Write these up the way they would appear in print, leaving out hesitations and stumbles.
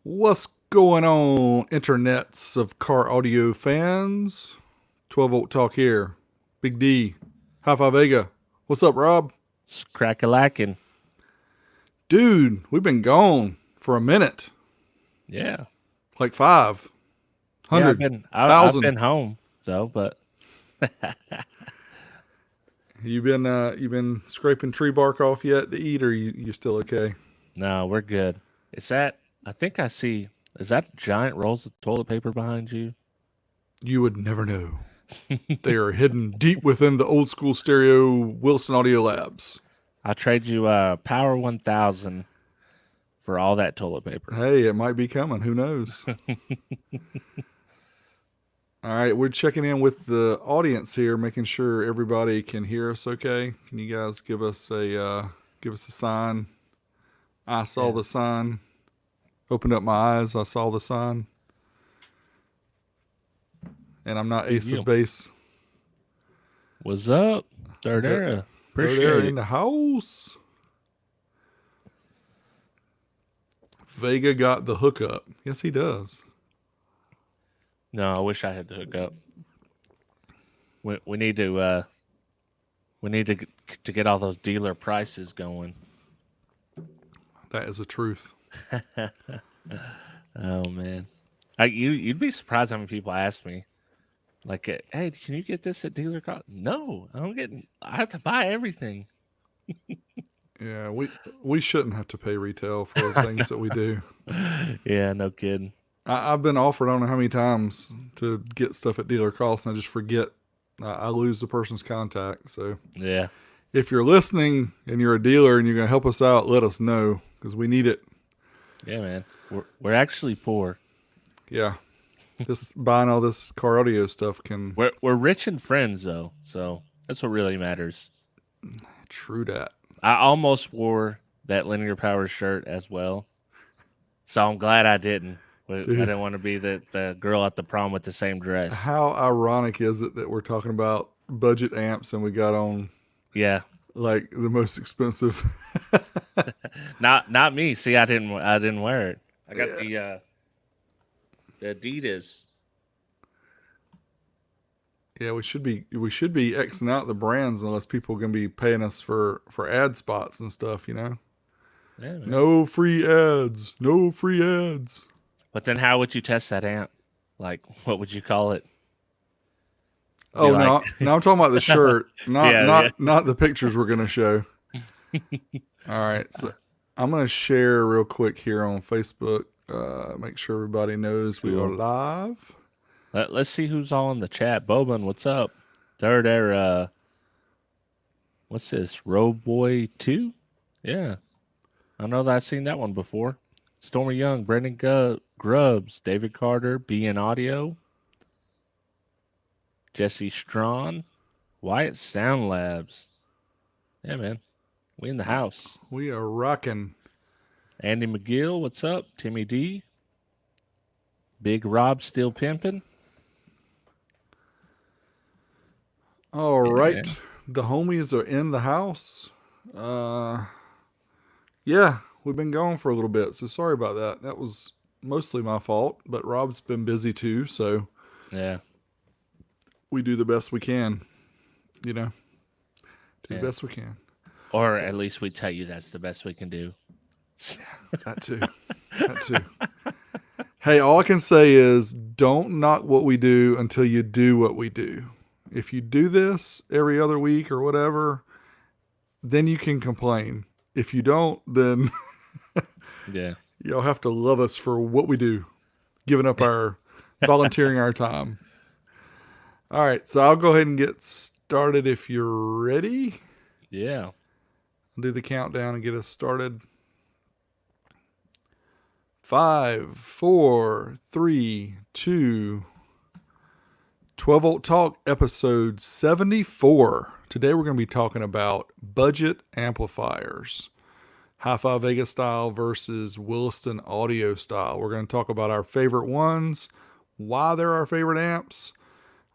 What's going on, internets of car audio fans? 12 volt talk here. Big D. HiFiVega. What's up, Rob? It's crack-a-lackin'. Dude, we've been gone for a minute. Yeah. Like 500, Yeah, I've been home, but you been scraping tree bark off yet to eat, or you still okay? no, we're good. Is that giant rolls of toilet paper behind you? You would never know. They are hidden deep within the old school stereo Wilson Audio Labs. I'll trade you Power 1000 for all that toilet paper. Hey, it might be coming. Who knows? All right, we're checking in with the audience here, making sure everybody can hear us okay. Can you guys give us a sign? I saw the sign. Opened up my eyes. I saw the sign. And I'm not Ace of Base. What's up? Third Era. Appreciate Third Era it. in the house. Vega got the hookup. Yes, he does. No, I wish I had the hookup. We need to get all those dealer prices going. That is the truth. Oh man, you'd be surprised how many people ask me, like, "Hey, can you get this at dealer cost?" No, I have to buy everything. Yeah, we shouldn't have to pay retail for the things that we do. Yeah, no kidding. I've been offered I don't know how many times to get stuff at dealer cost, and I just forget. I lose the person's contact. So yeah, if you're listening and you're a dealer and you're gonna help us out, let us know because we need it. Yeah, man, we're actually poor. Yeah, just buying all this car audio stuff can. We're rich and friends though, so that's what really matters. True that. I almost wore that Linear Power shirt as well, so I'm glad I didn't. I didn't want to be the girl at the prom with the same dress. How ironic is it that we're talking about budget amps and we got on, like the most expensive. Not me. See, I didn't wear it. I got the Adidas. Yeah, we should be Xing out the brands unless people are gonna be paying us for ad spots and stuff. Yeah, man. No free ads. No free ads. But then how would you test that amp? Like, what would you call it? Oh, no, I'm talking about the shirt, not the pictures we're going to show. All right, so I'm going to share real quick here on Facebook. Make sure everybody knows we are live. Let's see who's all in the chat. Boban, what's up? Third Era. What's this? Roboy 2? Yeah. I know that I've seen that one before. Stormy Young, Brendan Grubbs, David Carter, BN Audio, Jesse Strawn, Wyatt Sound Labs. Yeah, man. We in the house. We are rocking. Andy McGill, what's up? Timmy D. Big Rob still pimping. All right. The homies are in the house. Yeah, we've been gone for a little bit, so sorry about that. That was mostly my fault, but Rob's been busy too, so yeah, we do the best we can, do the best we can. Or at least we tell you that's the best we can do. Yeah, that too. Hey, all I can say is don't knock what we do until you do what we do. If you do this every other week or whatever, then you can complain. If you don't, then y'all have to love us for what we do, giving up volunteering our time. All right, so I'll go ahead and get started if you're ready. Yeah. I'll do the countdown and get us started. 5, 4, 3, 2. 12 Volt Talk episode 74. Today we're going to be talking about budget amplifiers. HiFiVega style versus Williston audio style. We're going to talk about our favorite ones, why they're our favorite amps,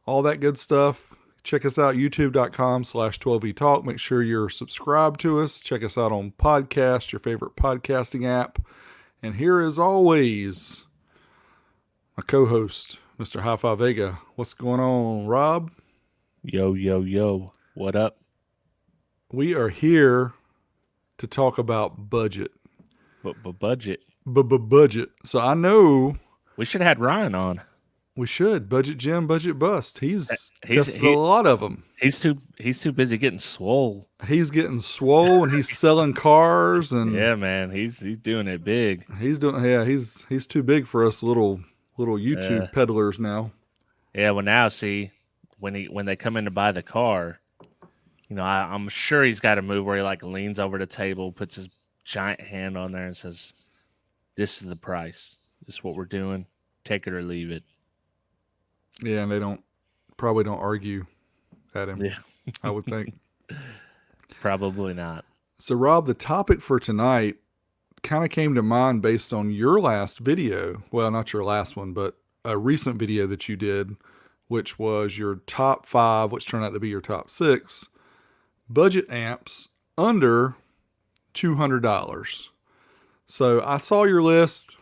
all that good stuff. Check us out, youtube.com/12vtalk. Make sure you're subscribed to us. Check us out on podcast, your favorite podcasting app. And here, as always, my co-host, Mr. HiFiVega. What's going on, Rob? Yo, yo, yo. What up? We are here to talk about budget. But budget. Budget. So I know We should have had Ryan on. we should. Budget Jim, Budget Bust. He's tested a he lot of them. he's too busy getting swole. He's getting swole and he's selling cars and Yeah, man. He's doing it big. he's too big for us little YouTube peddlers now. Yeah, well now see when they come in to buy the car, I'm sure he's got a move where he like leans over the table, puts his giant hand on there and says, "This is the price. This is what we're doing. Take it or leave it." Yeah, and they probably don't argue at him. Yeah. I would think. Probably not. So Rob, the topic for tonight kind of came to mind based on your last video. Well, not your last one, but a recent video that you did, which was your top 5, which turned out to be your top 6 budget amps under $200. So I saw your list.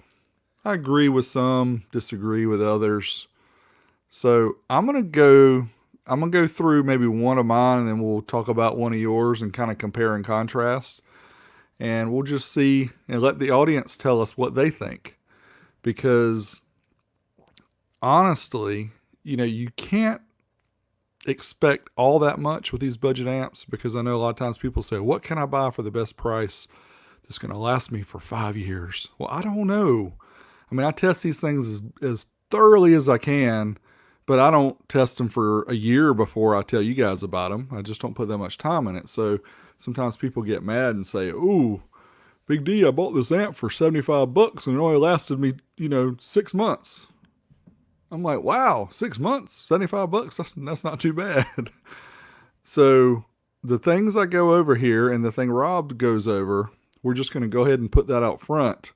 I agree with some, disagree with others. So I'm gonna go through maybe one of mine, and then we'll talk about one of yours and kind of compare and contrast. And we'll just see and let the audience tell us what they think. Because honestly, you can't expect all that much with these budget amps, because I know a lot of times people say, what can I buy for the best price that's going to last me for 5 years? Well, I don't know. I mean, I test these things as thoroughly as I can, but I don't test them for a year before I tell you guys about them. I just don't put that much time in it. So sometimes people get mad and say, "Ooh, Big D, I bought this amp for $75 and it only lasted me, 6 months." I'm like, wow, 6 months, $75. That's not too bad. So the things I go over here and the thing Rob goes over, we're just going to go ahead and put that out front.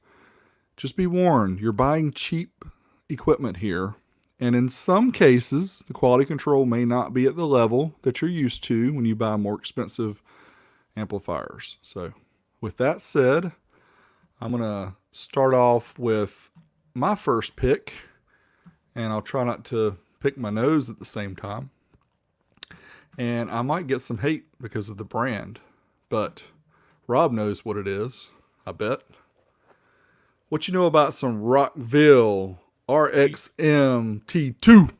Just be warned, you're buying cheap equipment here. And in some cases, the quality control may not be at the level that you're used to when you buy more expensive amplifiers. So with that said, I'm going to start off with my first pick, and I'll try not to pick my nose at the same time. And I might get some hate because of the brand, but Rob knows what it is, I bet. What you know about some Rockville RXMT2?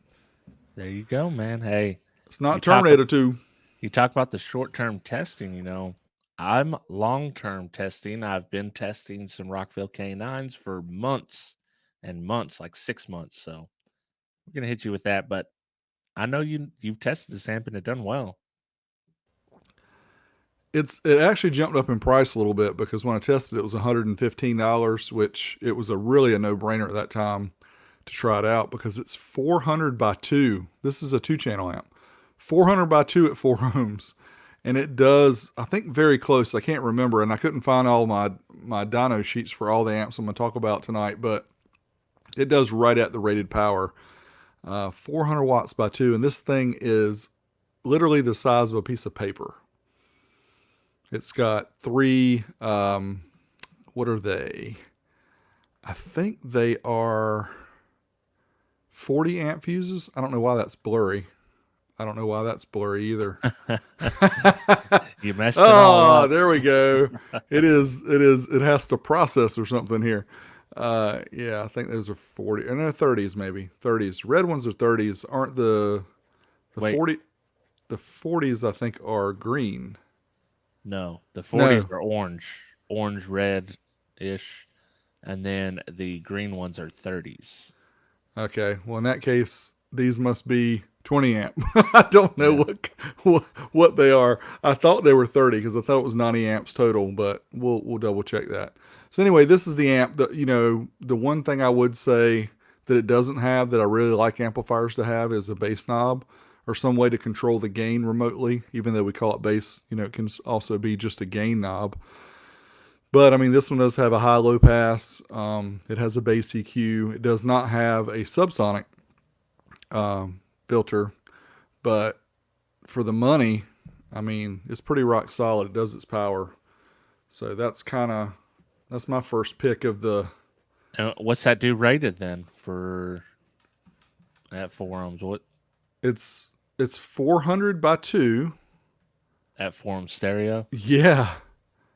There you go, man. Hey, It's not Terminator 2. You talk about the short-term testing, I'm long-term testing. I've been testing some Rockville K9s for months and months, like 6 months. So we're going to hit you with that. But I know you've tested this amp and it done well. It actually jumped up in price a little bit, because when I tested it was $115, which it was really a no-brainer at that time to try it out, because it's 400 by 2. This is a 2-channel amp. 400 by 2 at 4 ohms. And it does, I think, very close. I can't remember, and I couldn't find all my dyno sheets for all the amps I'm going to talk about tonight, but it does right at the rated power. 400 watts by 2, and this thing is literally the size of a piece of paper. It's got 3, what are they? I think they are 40 amp fuses. I don't know why that's blurry. I don't know why that's blurry either. You messed it all up. There we go. It has to process or something here. Yeah, I think those are 40. And they're 30s maybe. 30s. Red ones are 30s. Aren't the Wait. 40? The 40s I think are green. No, the 40s are orange, red-ish, and then the green ones are 30s. Okay, well in that case, these must be 20 amp. I don't know what they are. I thought they were 30 because I thought it was 90 amps total, but we'll double check that. So anyway, this is the amp that, the one thing I would say that it doesn't have that I really like amplifiers to have is a bass knob, or some way to control the gain remotely. Even though we call it bass, it can also be just a gain knob. But I mean, this one does have a high-low pass. It has a bass EQ. It does not have a subsonic filter, but for the money, I mean, it's pretty rock solid. It does its power. So that's kind of That's my first pick of the. What's that do rated then for at 4 ohms? What It's 400 by 2. at 4 ohm stereo? Yeah.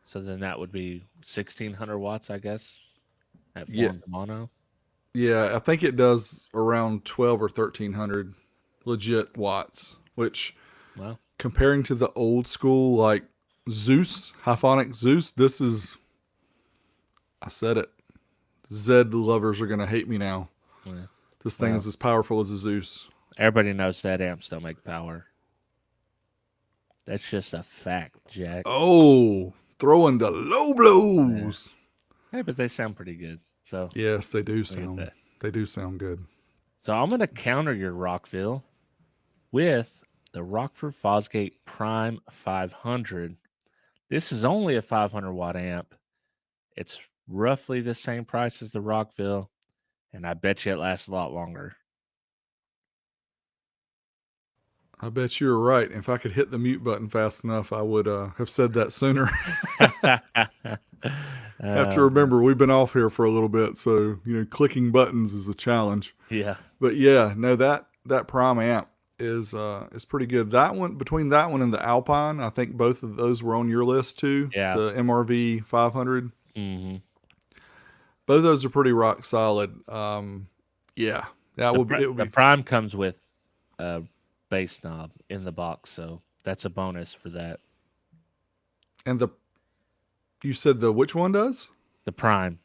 So then that would be 1600 watts, I guess, at 4 Yeah. ohms mono. Yeah, I think it does around 12 or 1300 legit watts, which Well, comparing to the old school like Zeus, Hyphonic Zeus, this is, I said it. Zed lovers are going to hate me now. yeah. This thing is as powerful as a Zeus. Everybody knows that amps don't make power. That's just a fact, Jack. Oh, throwing the low blows. Hey, but they sound pretty good. So Yes, they do look at sound. that. They do sound good. So I'm gonna counter your Rockville with the Rockford Fosgate Prime 500. This is only a 500 watt amp. It's roughly the same price as the Rockville, and I bet you it lasts a lot longer. I bet you were right. If I could hit the mute button fast enough, I would have said that sooner. Have to remember, we've been off here for a little bit, so clicking buttons is a challenge. Yeah. But yeah, no, that Prime amp is pretty good. That one, between that one and the Alpine, I think both of those were on your list too. Yeah. The MRV 500. Mm-hmm. Both of those are pretty rock solid. Yeah, The Prime comes with a bass knob in the box, so that's a bonus for that. And you said which one does? The Prime.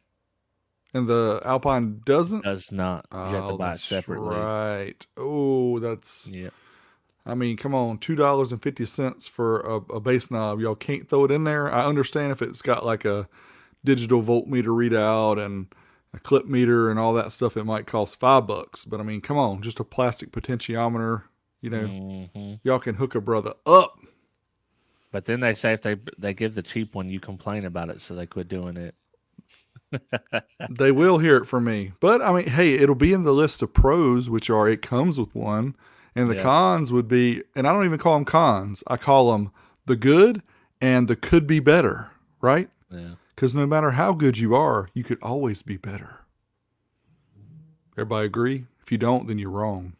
And the Alpine doesn't? Does not. You have to buy it separately. Right. Oh, that's. Yeah. I mean, come on, $2.50 for a bass knob. Y'all can't throw it in there. I understand if it's got like a digital voltmeter readout and a clip meter and all that stuff, it might cost $5. But I mean, come on, just a plastic potentiometer. Y'all can hook a brother up. But then they say if they give the cheap one, you complain about it, so they quit doing it. They will hear it from me. But I mean, hey, it'll be in the list of pros, which are it comes with one. And the cons would be, and I don't even call them cons. I call them the good and the could be better, right? Yeah. Because no matter how good you are, you could always be better. Everybody agree? If you don't, then you're wrong.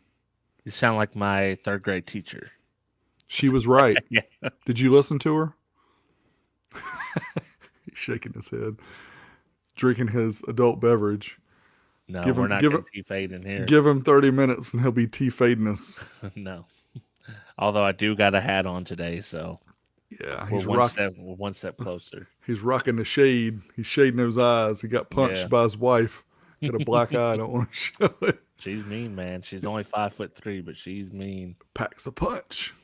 You sound like my third grade teacher. She was right. Yeah. Did you listen to her? He's shaking his head, drinking his adult beverage. No, we're not getting T-fade in here. Give him 30 minutes and he'll be T-fading us. No. Although I do got a hat on today, so yeah, we're one step closer. He's rocking the shade. He's shading those eyes. He got punched by his wife. Got a black eye. I don't want to show it. She's mean, man. She's only 5'3", but she's mean. Packs a punch.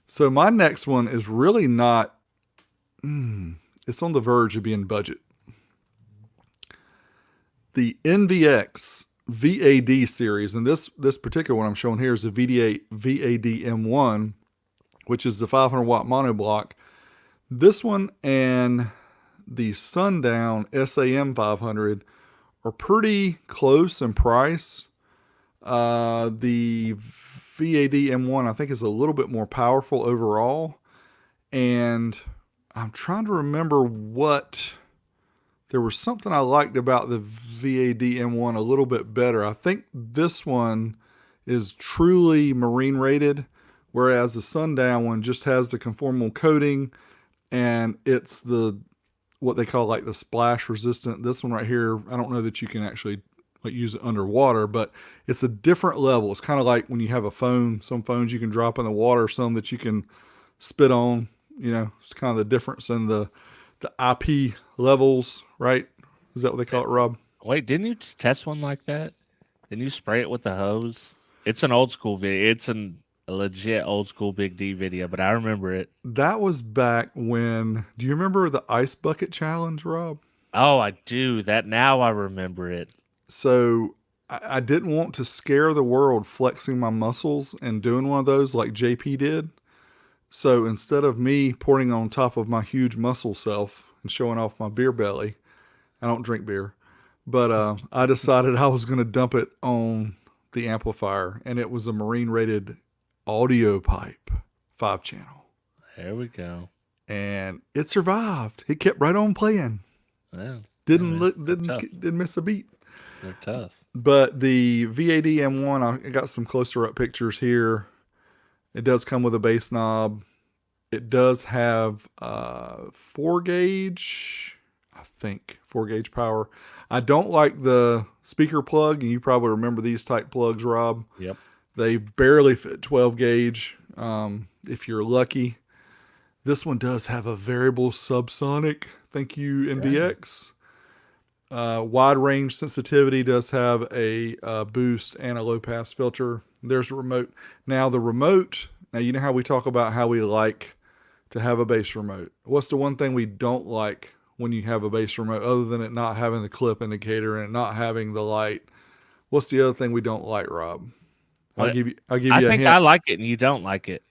So my next one is really not. It's on the verge of being budget. The NVX VAD series, and this particular one I'm showing here is the VD8 VAD M1, which is the 500 watt monoblock. This one and the Sundown SAM 500 are pretty close in price. The VAD M1 I think is a little bit more powerful overall, and I'm trying to remember what. There was something I liked about the VAD M1 a little bit better. I think this one is truly marine rated, whereas the Sundown one just has the conformal coating and it's what they call like the splash resistant. This one right here, I don't know that you can actually use it underwater, but it's a different level. It's kind of like when you have a phone, some phones you can drop in the water, some that you can spit on. It's kind of the difference in the IP levels, right? Is that what they call it, Rob? Wait, didn't you test one like that? Didn't you spray it with the hose? It's an old school video. It's a legit old school Big D video, but I remember it. That was back when. Do you remember the ice bucket challenge, Rob? Oh, I do. Now I remember it. So I didn't want to scare the world flexing my muscles and doing one of those like JP did. So instead of me pouring on top of my huge muscle self and showing off my beer belly, I don't drink beer, but I decided I was going to dump it on the amplifier, and it was a marine rated audio pipe 5-channel. There we go. And it survived. It kept right on playing. Yeah. Didn't Man, look, they're tough. didn't miss a beat. They're tough. But the VAD M1, I got some closer up pictures here. It does come with a bass knob. It does have 4 gauge, I think, 4 gauge power. I don't like the speaker plug, and you probably remember these type plugs, Rob. Yep. They barely fit 12 gauge if you're lucky. This one does have a variable subsonic. Thank you, NVX. Wide range sensitivity, does have a boost and a low pass filter. There's a remote. Now, the remote, now you know how we talk about how we like to have a bass remote. What's the one thing we don't like when you have a bass remote other than it not having the clip indicator and it not having the light? What's the other thing we don't like, Rob? I'll give you I a think hint. I like it and you don't like it.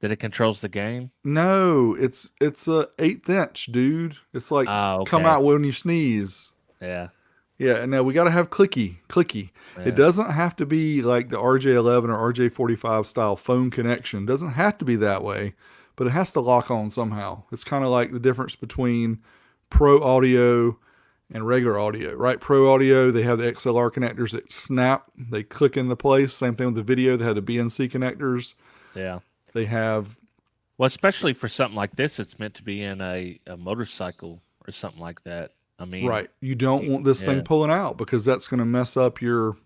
That it controls the gain? No, it's a 1/8 inch, dude. It's like Oh, come okay. out when you sneeze. Yeah. Yeah, no, we got to have clicky. Yeah. It doesn't have to be like the RJ11 or RJ45 style phone connection. It doesn't have to be that way, but it has to lock on somehow. It's kind of like the difference between pro audio and regular audio, right? Pro audio, they have the XLR connectors that snap, they click into place. Same thing with the video, they have the BNC connectors. Yeah. They have, Well, especially for something like this, it's meant to be in a motorcycle or something like that. I mean, right. You don't want this thing yeah. pulling out because that's going to mess up your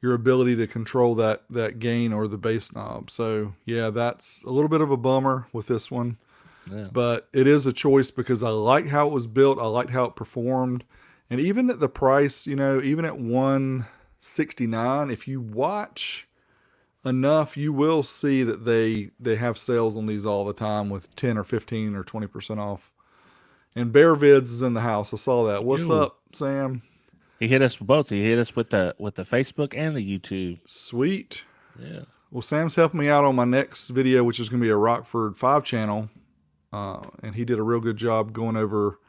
ability to control that gain or the bass knob. So yeah, that's a little bit of a bummer with this one, Yeah. but it is a choice because I like how it was built. I liked how it performed, and even at the price, even at 169, if you watch enough, you will see that they have sales on these all the time with 10 or 15 or 20% off. And Bear Vids is in the house. I saw that. What's Ew. up, Sam? He hit us with both. He hit us with the Facebook and the YouTube. Sweet. Yeah. Well, Sam's helping me out on my next video, which is going to be a Rockford 5 channel. And he did a real good job going over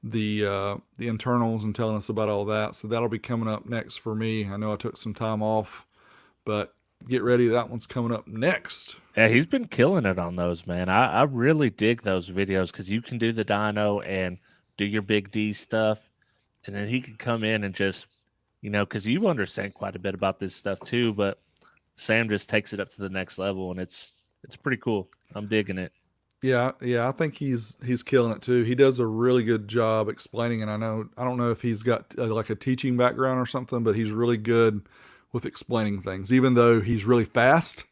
the internals and telling us about all that. So that'll be coming up next for me. I know I took some time off, but get ready. That one's coming up next. Yeah, he's been killing it on those, man. I really dig those videos because you can do the dyno and do your big D stuff. And then he can come in and just, because you understand quite a bit about this stuff too, but Sam just takes it up to the next level and it's pretty cool. I'm digging it. Yeah, I think he's killing it too. He does a really good job explaining, and I don't know if he's got like a teaching background or something, but he's really good with explaining things, even though he's really fast.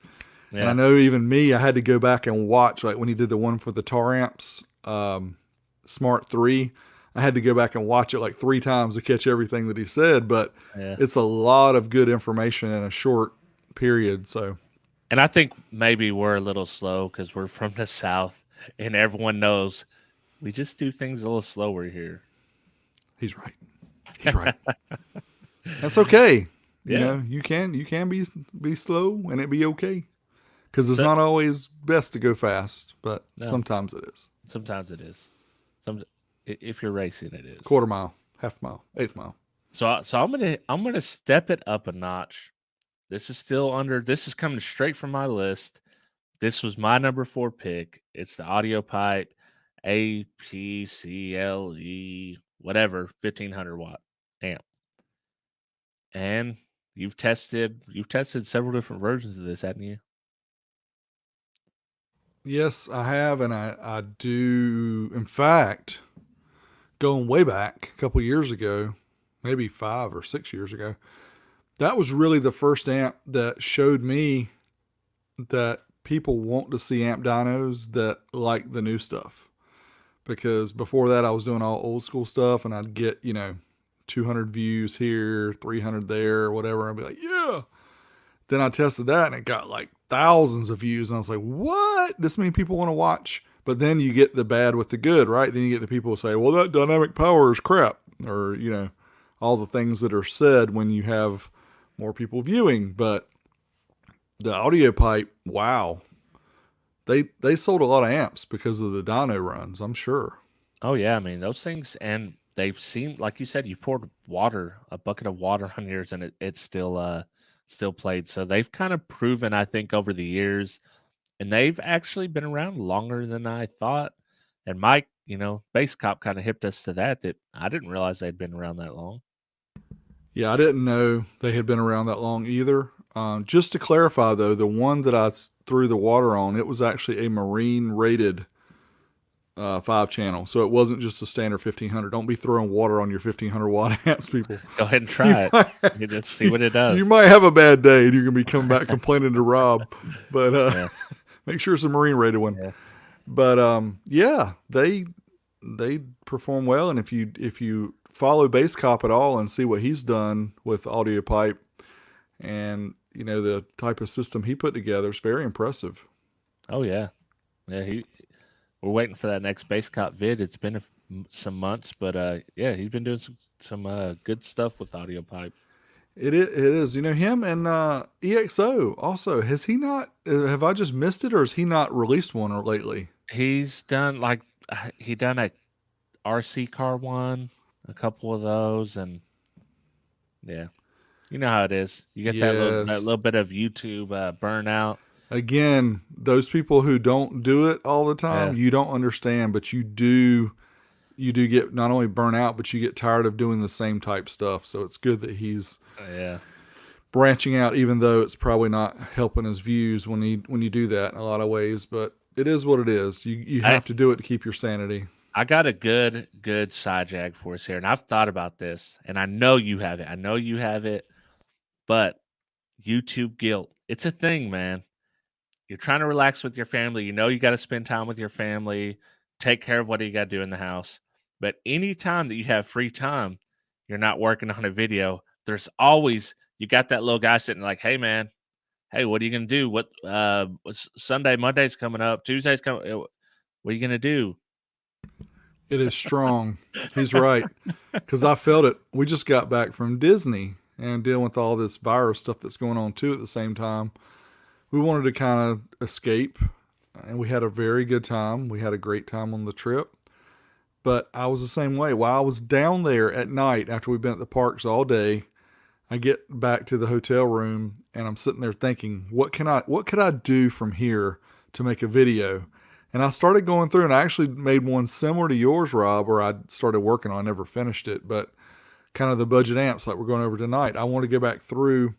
Yeah. And I know even me, I had to go back and watch, like when he did the one for the Tar Amps Smart 3, I had to go back and watch it like 3 times to catch everything that he said, but it's a lot of good information in a short period. So, and I think maybe we're a little slow because we're from the South and everyone knows we just do things a little slower here. He's right. He's right. That's okay. Yeah. You can be slow and it be okay. Because it's not always best to go fast, but sometimes it is. Sometimes it is. If you're racing, it is. Quarter mile, half mile, eighth mile. So I'm gonna step it up a notch. This is coming straight from my list. This was my number 4 pick. It's the Audio Pipe APCLE whatever 1500 watt amp. And you've tested several different versions of this, haven't you? Yes, I have, and I do. In fact, going way back a couple years ago, maybe 5 or 6 years ago, that was really the first amp that showed me that people want to see amp dynos that like the new stuff. Because before that, I was doing all old school stuff, and I'd get 200 views here, 300 there, whatever. I'd be like, yeah. Then I tested that, and it got like thousands of views. And I was like, what? This many people want to watch? But then you get the bad with the good, right? Then you get the people who say, well, that dynamic power is crap. Or, all the things that are said when you have more people viewing. But the Audio Pipe, wow. They sold a lot of amps because of the dyno runs, I'm sure. Oh, yeah. I mean, those things, and they've seemed, like you said, you poured a bucket of water on yours, and it's still played. So they've kind of proven, I think, over the years, and they've actually been around longer than I thought. And Mike, Bass Cop kind of hipped us to that I didn't realize they'd been around that long. Yeah, I didn't know they had been around that long either. Just to clarify, though, the one that I threw the water on, it was actually a marine rated 5 channel. So it wasn't just a standard 1500. Don't be throwing water on your 1500 watt amps, people. Go ahead and try it. You just see what it does. You might have a bad day and you're going to be coming back complaining to Rob. But Yeah. make sure it's a marine rated one. Yeah. But yeah, they perform well. And if you follow Bass Cop at all and see what he's done with Audio Pipe and the type of system he put together, it's very impressive. Oh yeah. We're waiting for that next Bass Cop vid. It's been some months, but yeah, he's been doing some good stuff with Audio Pipe. It is. Him and EXO also. Has he not? Have I just missed it, or has he not released one lately? He's done he done a RC car one, a couple of those, and yeah, you know how it is. You get that little bit of YouTube burnout. Again, those people who don't do it all the time, you don't understand, but you do get not only burnt out, but you get tired of doing the same type stuff. So it's good that he's branching out, even though it's probably not helping his views when you do that in a lot of ways. But it is what it is. You have to do it to keep your sanity. I got a good side jag for us here, and I've thought about this, and I know you have it. But YouTube guilt, it's a thing, man. You're trying to relax with your family. You got to spend time with your family, take care of what you got to do in the house. But any time that you have free time, you're not working on a video. There's always, you got that little guy sitting like, hey, man, hey, what are you going to do? What's Sunday, Monday's coming up, Tuesday's coming. What are you going to do? It is strong. He's right. Because I felt it. We just got back from Disney and dealing with all this virus stuff that's going on too at the same time. We wanted to kind of escape, and we had a very good time. We had a great time on the trip. But I was the same way. While I was down there at night after we've been at the parks all day, I get back to the hotel room and I'm sitting there thinking, what could I do from here to make a video? And I started going through, and I actually made one similar to yours, Rob, where I started working on. I never finished it, but kind of the budget amps like we're going over tonight. I want to go back through,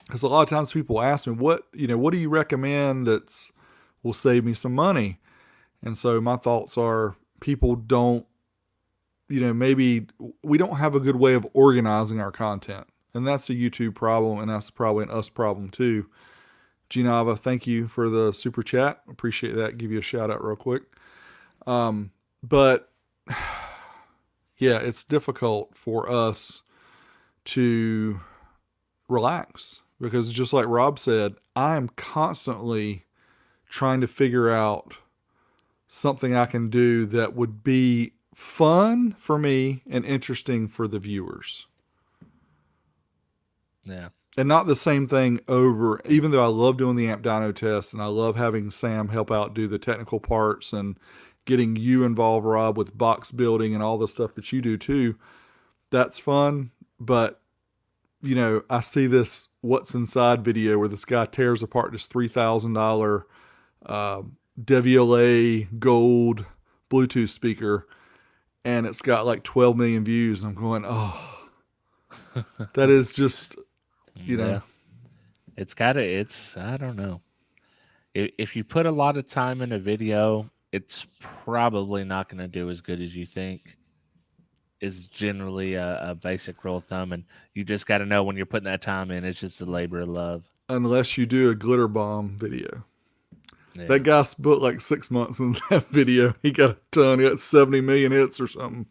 because a lot of times people ask me, what do you recommend will save me some money? And so my thoughts are, people don't, maybe we don't have a good way of organizing our content. And that's a YouTube problem, and that's probably an us problem too. Ginava, thank you for the super chat. Appreciate that. Give you a shout out real quick. But yeah, it's difficult for us to relax, because just like Rob said, I'm constantly trying to figure out something I can do that would be fun for me and interesting for the viewers. Yeah. And not the same thing over, even though I love doing the amp dyno tests and I love having Sam help out do the technical parts and getting you involved, Rob, with box building and all the stuff that you do too. That's fun. But, I see this What's Inside video where this guy tears apart this $3,000 Deviollet gold Bluetooth speaker, and it's got like 12 million views. And I'm going, oh, that is just... Yeah. I don't know. If you put a lot of time in a video, it's probably not going to do as good as you think, is generally a basic rule of thumb. And you just got to know when you're putting that time in, it's just a labor of love. Unless you do a glitter bomb video. Yeah. That guy spent like 6 months in that video. He got a ton. He got 70 million hits or something.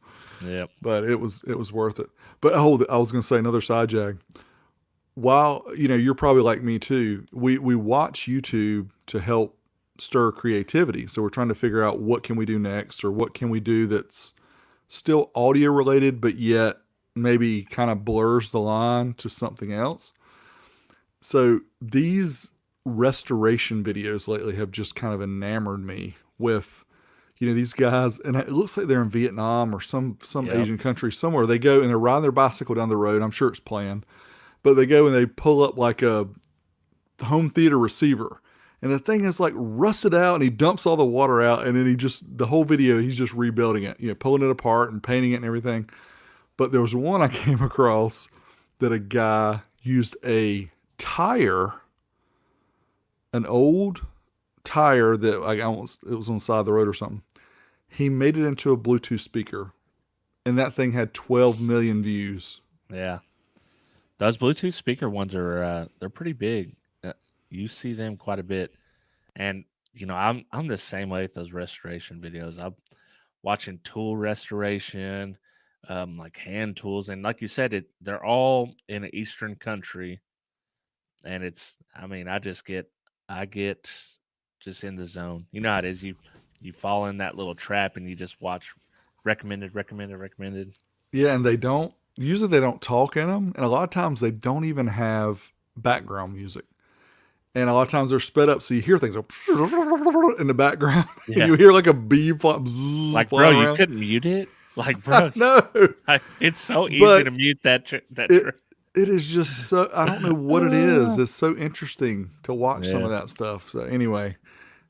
Yep. But it was worth it. But hold it. I was going to say another side jag. While, you're probably like me too, we watch YouTube to help stir creativity. So we're trying to figure out what can we do next, or what can we do that's still audio related, but yet maybe kind of blurs the line to something else. So these restoration videos lately have just kind of enamored me with, these guys, and it looks like they're in Vietnam or some Asian country somewhere. They go and they're riding their bicycle down the road. I'm sure it's planned. But they go and they pull up like a home theater receiver, and the thing is like rusted out, and he dumps all the water out, and then the whole video, he's just rebuilding it, pulling it apart and painting it and everything. But there was one I came across that a guy used a tire, an old tire that it was on the side of the road or something. He made it into a Bluetooth speaker, and that thing had 12 million views. Yeah. Those Bluetooth speaker ones are they're pretty big. You see them quite a bit. And I'm the same way with those restoration videos. I'm watching tool restoration, like hand tools, and like you said, they're all in an Eastern country, and I get just in the zone. You know how it is. You fall in that little trap, and you just watch recommended. Yeah, and they don't talk in them, and a lot of times they don't even have background music. And a lot of times they're sped up, so you hear things in the background. Yeah. You hear like a bee like, bro, around. You couldn't mute it? Like, bro. No. It's so easy to mute that. It is just so, I don't know what it is. It's so interesting to watch some of that stuff. So anyway,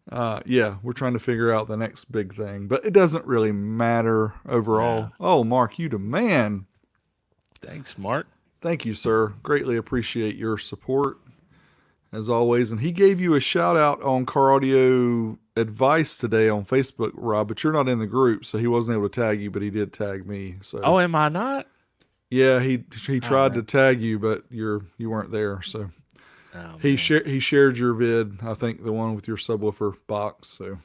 we're trying to figure out the next big thing. But it doesn't really matter overall. Yeah. Oh, Mark, you the man. Thanks, Mark. Thank you, sir. Greatly appreciate your support, as always. And he gave you a shout out on Car Audio Advice today on Facebook, Rob, but you're not in the group, so he wasn't able to tag you, but he did tag me. So oh, am I not? Yeah, he tried to tag you, but you weren't there. So he shared your vid, I think the one with your subwoofer box. So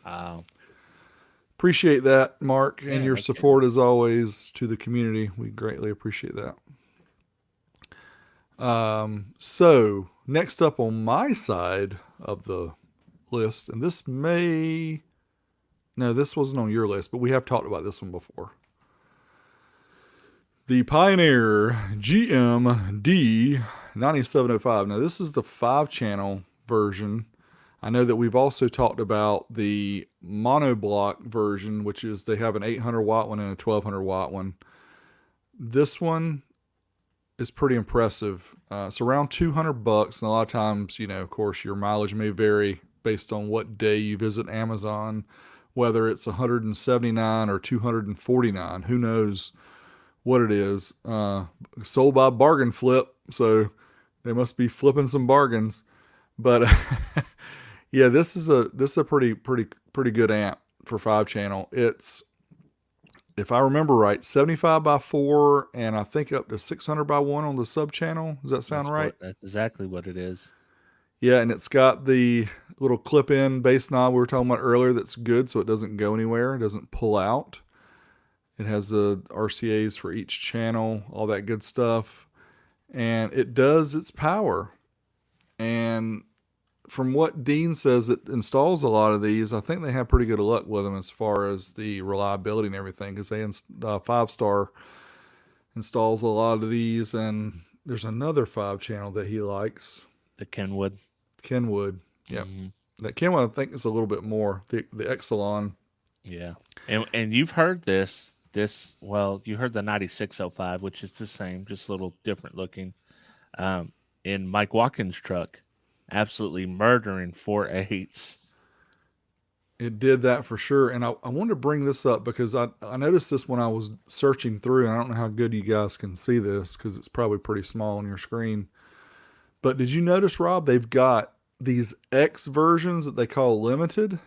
appreciate that, Mark, and your support as always to the community. We greatly appreciate that. So next up on my side of the list, and this wasn't on your list, but we have talked about this one before. The Pioneer GMD 9705. Now this is the 5-channel version. I know that we've also talked about the monoblock version, which is they have an 800 watt one and a 1200 watt one. This one is pretty impressive. It's around $200, and a lot of times, of course, your mileage may vary based on what day you visit Amazon, whether it's 179 or 249. Who knows what it is? Sold by Bargain Flip, so they must be flipping some bargains. But yeah, this is a pretty good amp for 5-channel. It's, if I remember right, 75 by 4, and I think up to 600 by 1 on the sub channel. Does that sound right? That's exactly what it is. Yeah, and it's got the little clip-in bass knob we were talking about earlier that's good, so it doesn't go anywhere. It doesn't pull out. It has the RCAs for each channel, all that good stuff. And it does its power. And from what Dean says, it installs a lot of these. I think they have pretty good luck with them as far as the reliability and everything, because they 5-star installs a lot of these. And there's another 5-channel that he likes. The Kenwood. Yeah. Mm-hmm. That Kenwood, I think, is a little bit more. The Exelon. Yeah. And you've heard this, you heard the 9605, which is the same, just a little different looking. In Mike Watkins' truck, absolutely murdering 4.8s. It did that for sure. And I wanted to bring this up because I noticed this when I was searching through, and I don't know how good you guys can see this because it's probably pretty small on your screen. But did you notice, Rob, they've got these X versions that they call limited.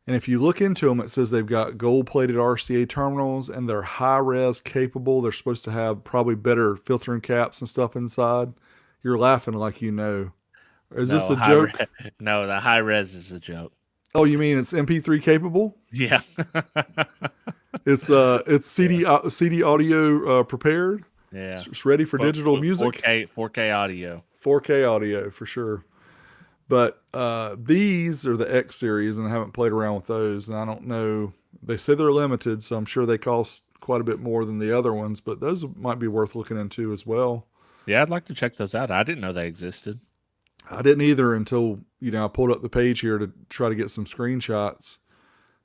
And if you look into them, it says they've got gold-plated RCA terminals, and they're high-res capable. They're supposed to have probably better filtering caps and stuff inside. You're laughing like you know. Is this a joke? No, the high-res is a joke. Oh, you mean it's MP3 capable? Yeah. It's CD audio prepared. Yeah. It's ready for digital music. 4K audio. 4K audio for sure. But these are the X series, and I haven't played around with those. And I don't know. They say they're limited, so I'm sure they cost quite a bit more than the other ones. But those might be worth looking into as well. Yeah, I'd like to check those out. I didn't know they existed. I didn't either until I pulled up the page here to try to get some screenshots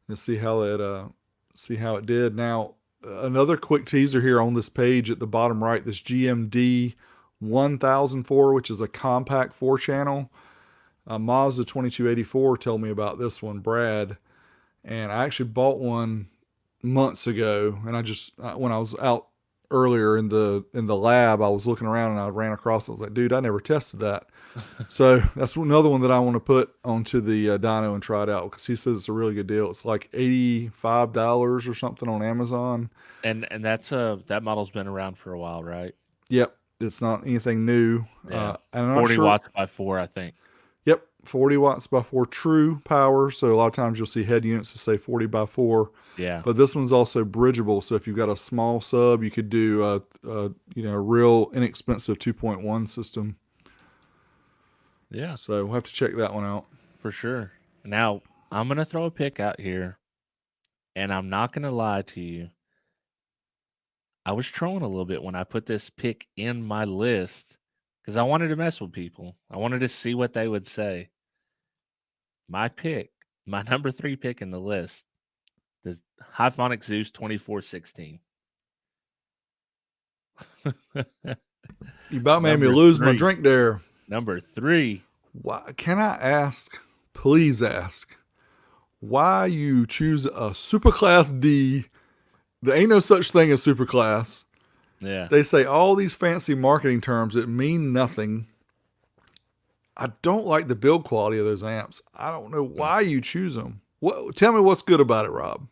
and see how it did. Now, another quick teaser here on this page at the bottom right. This GMD 1004, which is a compact 4-channel. Mazda 2284 told me about this one, Brad, and I actually bought one months ago. And I just when I was out earlier in the lab, I was looking around and I ran across it. I was like, dude, I never tested that. So that's another one that I want to put onto the dyno and try it out because he says it's a really good deal. It's like $85 or something on Amazon. And that's that model's been around for a while, right? Yep, it's not anything new. Yeah. And I'm not 40 sure. watts by 4, I think. Yep, 40 watts by 4 true power. So a lot of times you'll see head units that say 40 by 4. Yeah. But this one's also bridgeable. So if you've got a small sub, you could do a real inexpensive 2.1 system. Yeah. So we'll have to check that one out. For sure. Now, I'm going to throw a pick out here, and I'm not going to lie to you. I was trolling a little bit when I put this pick in my list because I wanted to mess with people. I wanted to see what they would say. My pick, my number 3 pick in the list, is HiFiVega Zeus 2416. You about made me Number lose my 3. drink there. Number 3. Why, can I ask, please ask, why you choose a Superclass D? There ain't no such thing as Superclass. Yeah. They say all these fancy marketing terms that mean nothing. I don't like the build quality of those amps. I don't know why you choose them. Tell me what's good about it, Rob.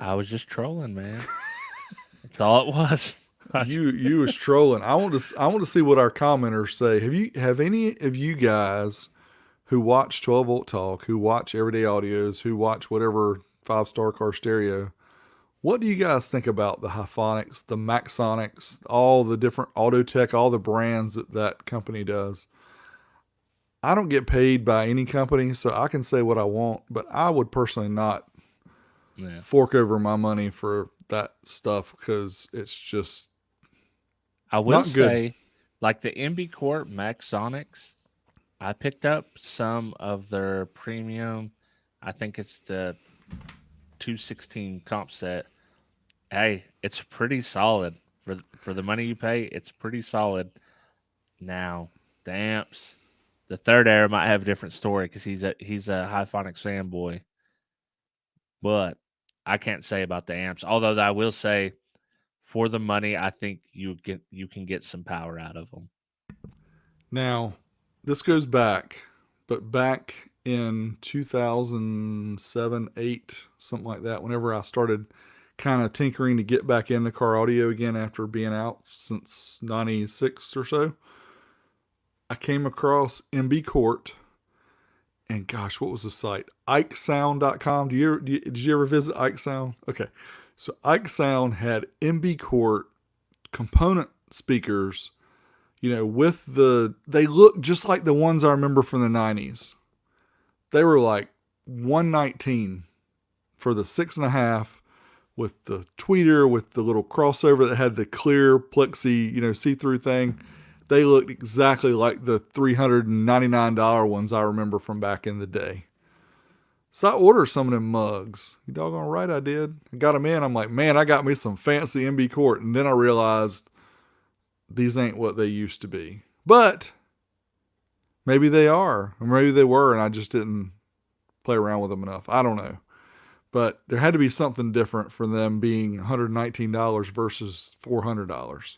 I was just trolling, man. That's all it was. You was trolling. I want to see what our commenters say. Have any of you guys who watch 12 Volt Talk, who watch Everyday Audios, who watch whatever 5-star car stereo, what do you guys think about the Hifonics, the Maxonics, all the different Autotech, all the brands that company does? I don't get paid by any company, so I can say what I want, but I would personally not fork over my money for that stuff because it's just I will not good. say, like the MB Corp Maxonics, I picked up some of their premium. I think it's the 216 comp set. Hey, it's pretty solid for the money you pay. It's pretty solid. Now the amps, the third air might have a different story because he's a HiFiVega fanboy. But I can't say about the amps. Although I will say, for the money, I think you can get some power out of them. Now, this goes back, but back in 2007, 8, something like that, whenever I started kind of tinkering to get back into car audio again after being out since 96 or so, I came across MB Court, and gosh, what was the site? IkeSound.com. Did you ever visit Ike Sound? Okay. So Ike Sound had MB Court component speakers, with they looked just like the ones I remember from the 90s. They were like 119 for the 6.5 with the tweeter, with the little crossover that had the clear plexi, see-through thing. They looked exactly like the $399 ones I remember from back in the day. So I ordered some of them mugs. You doggone right I did. I got them in. I'm like, man, I got me some fancy MB Court. And then I realized these ain't what they used to be. But maybe they are. Or maybe they were and I just didn't play around with them enough. I don't know. But there had to be something different for them being $119 versus $400.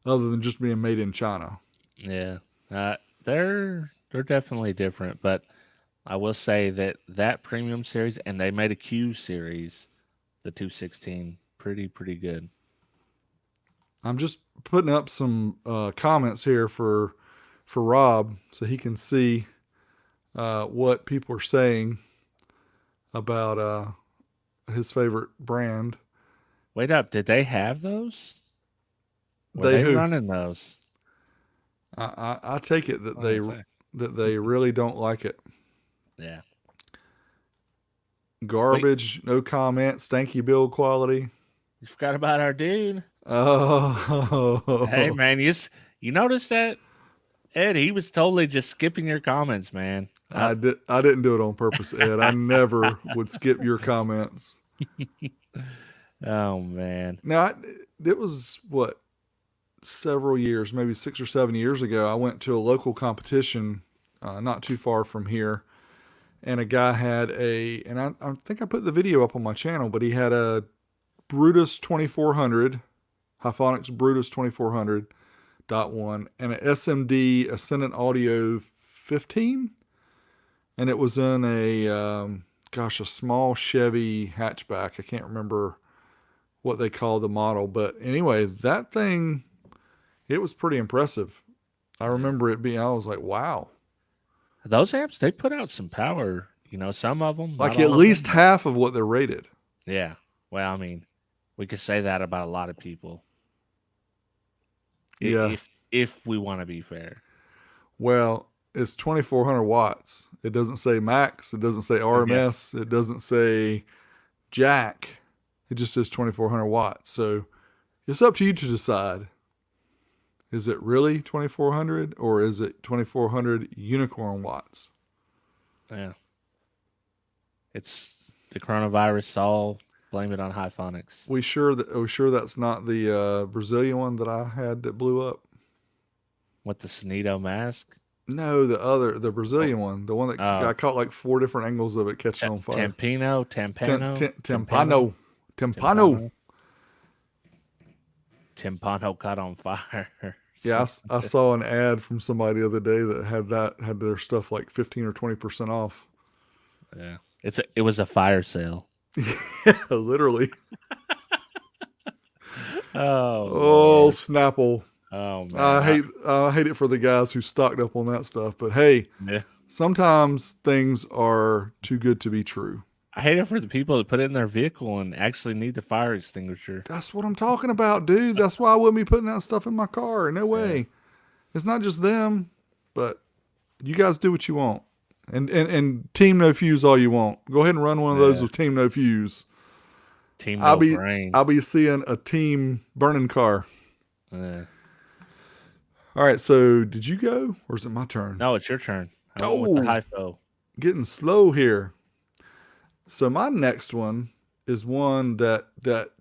Other than just being made in China. Yeah. They're definitely different. But I will say that premium series, and they made a Q series, the 216, pretty good. I'm just putting up some comments here for Rob so he can see what people are saying about his favorite brand. Wait up, did they have those? Were they running those? I take it that they really don't like it. Yeah. Garbage, no comment, stanky build quality. You forgot about our dude. Oh. Hey man, you noticed that? Ed, he was totally just skipping your comments, man. I didn't do it on purpose, Ed. I never would skip your comments. Oh man. Now it was several years, maybe 6 or 7 years ago. I went to a local competition not too far from here. And a guy had and I think I put the video up on my channel, but he had a Brutus 2400, Hyphonics Brutus 2400.1, and an SMD Ascendant Audio 15. And it was in a small Chevy hatchback. I can't remember what they call the model, but anyway, that thing, it was pretty impressive. I remember it being, I was like, wow. Those amps, they put out some power. Some of them, like at least half of what they're rated. Yeah. Well, I mean, we could say that about a lot of people. Yeah. If we want to be fair. Well, it's 2400 watts. It doesn't say max. It doesn't say RMS. Okay. It doesn't say jack. It just says 2400 watts. So it's up to you to decide. Is it really 2400 or is it 2400 unicorn watts? Yeah. It's the coronavirus. All blame it on Hyphonics. We sure that's not the Brazilian one that I had that blew up? What, the Sonido mask? No, the Brazilian one, the one that I caught like 4 different angles of it catching on fire. Timpano. Timpano caught on fire. Yeah, I saw an ad from somebody the other day that had their stuff like 15 or 20% off. Yeah, it was a fire sale. Yeah, literally. Oh, Snapple. Oh man, I hate it for the guys who stocked up on that stuff. But hey, sometimes things are too good to be true. I hate it for the people that put it in their vehicle and actually need the fire extinguisher. That's what I'm talking about, dude. That's why I wouldn't be putting that stuff in my car. No way. Yeah. It's not just them, but you guys do what you want. And Team No Fuse all you want. Go ahead and run one of those with Team No Fuse. Team No Brain. I'll be seeing a team burning car. Yeah. All right, so did you go or is it my turn? No, it's your turn. I went with the HiFo. Getting slow here. So my next one is one that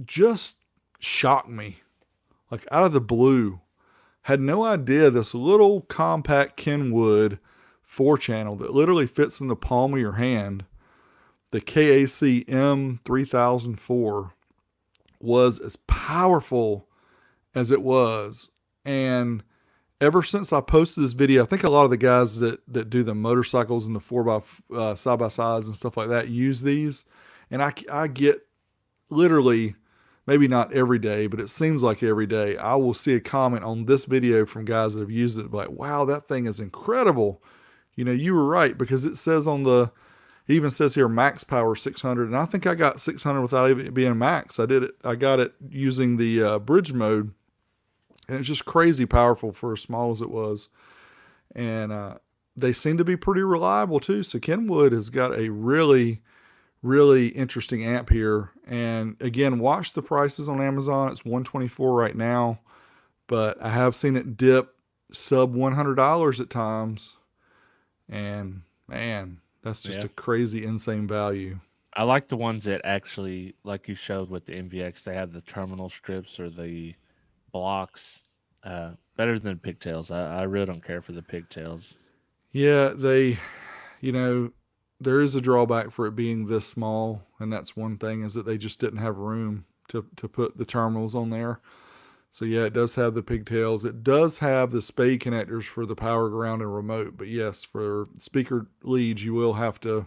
just shocked me, like out of the blue. Had no idea this little compact Kenwood 4-channel that literally fits in the palm of your hand, the ACM3004, was as powerful as it was. And ever since I posted this video, I think a lot of the guys that do the motorcycles and the 4x side-by-sides and stuff like that use these. And I get literally, maybe not every day, but it seems like every day, I will see a comment on this video from guys that have used it. Like, wow, that thing is incredible. You were right, because it says it even says here max power 600. And I think I got 600 without even being max. I got it using the bridge mode. And it's just crazy powerful for as small as it was. And they seem to be pretty reliable too. So Kenwood has got a really, really interesting amp here. And again, watch the prices on Amazon. It's $124 right now. But I have seen it dip sub $100 at times. And man, that's just a crazy, insane value. I like the ones that actually, like you showed with the MVX, they have the terminal strips or the blocks. Better than pigtails. I really don't care for the pigtails. Yeah, there is a drawback for it being this small, and that's one thing, is that they just didn't have room to put the terminals on there. So yeah, it does have the pigtails. It does have the spade connectors for the power, ground, and remote. But yes, for speaker leads, you will have to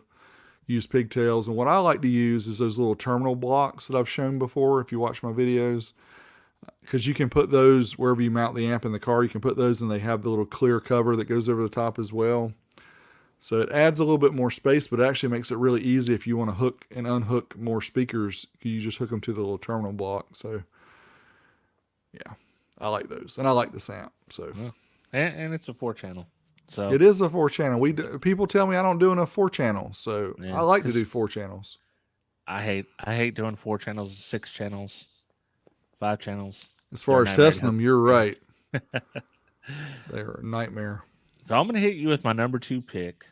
use pigtails. And what I like to use is those little terminal blocks that I've shown before, if you watch my videos. Because you can put those wherever you mount the amp in the car. You can put those, and they have the little clear cover that goes over the top as well. So it adds a little bit more space, but it actually makes it really easy if you want to hook and unhook more speakers. You just hook them to the little terminal block. So yeah, I like those, and I like this amp. So and it's a 4-channel. So it is a 4-channel. People tell me I don't do enough 4 channels, so I like to do 4 channels. I hate doing 4 channels, 6 channels, 5 channels. As far as testing them, you're right. They're a nightmare. So I'm going to hit you with my number 2 pick.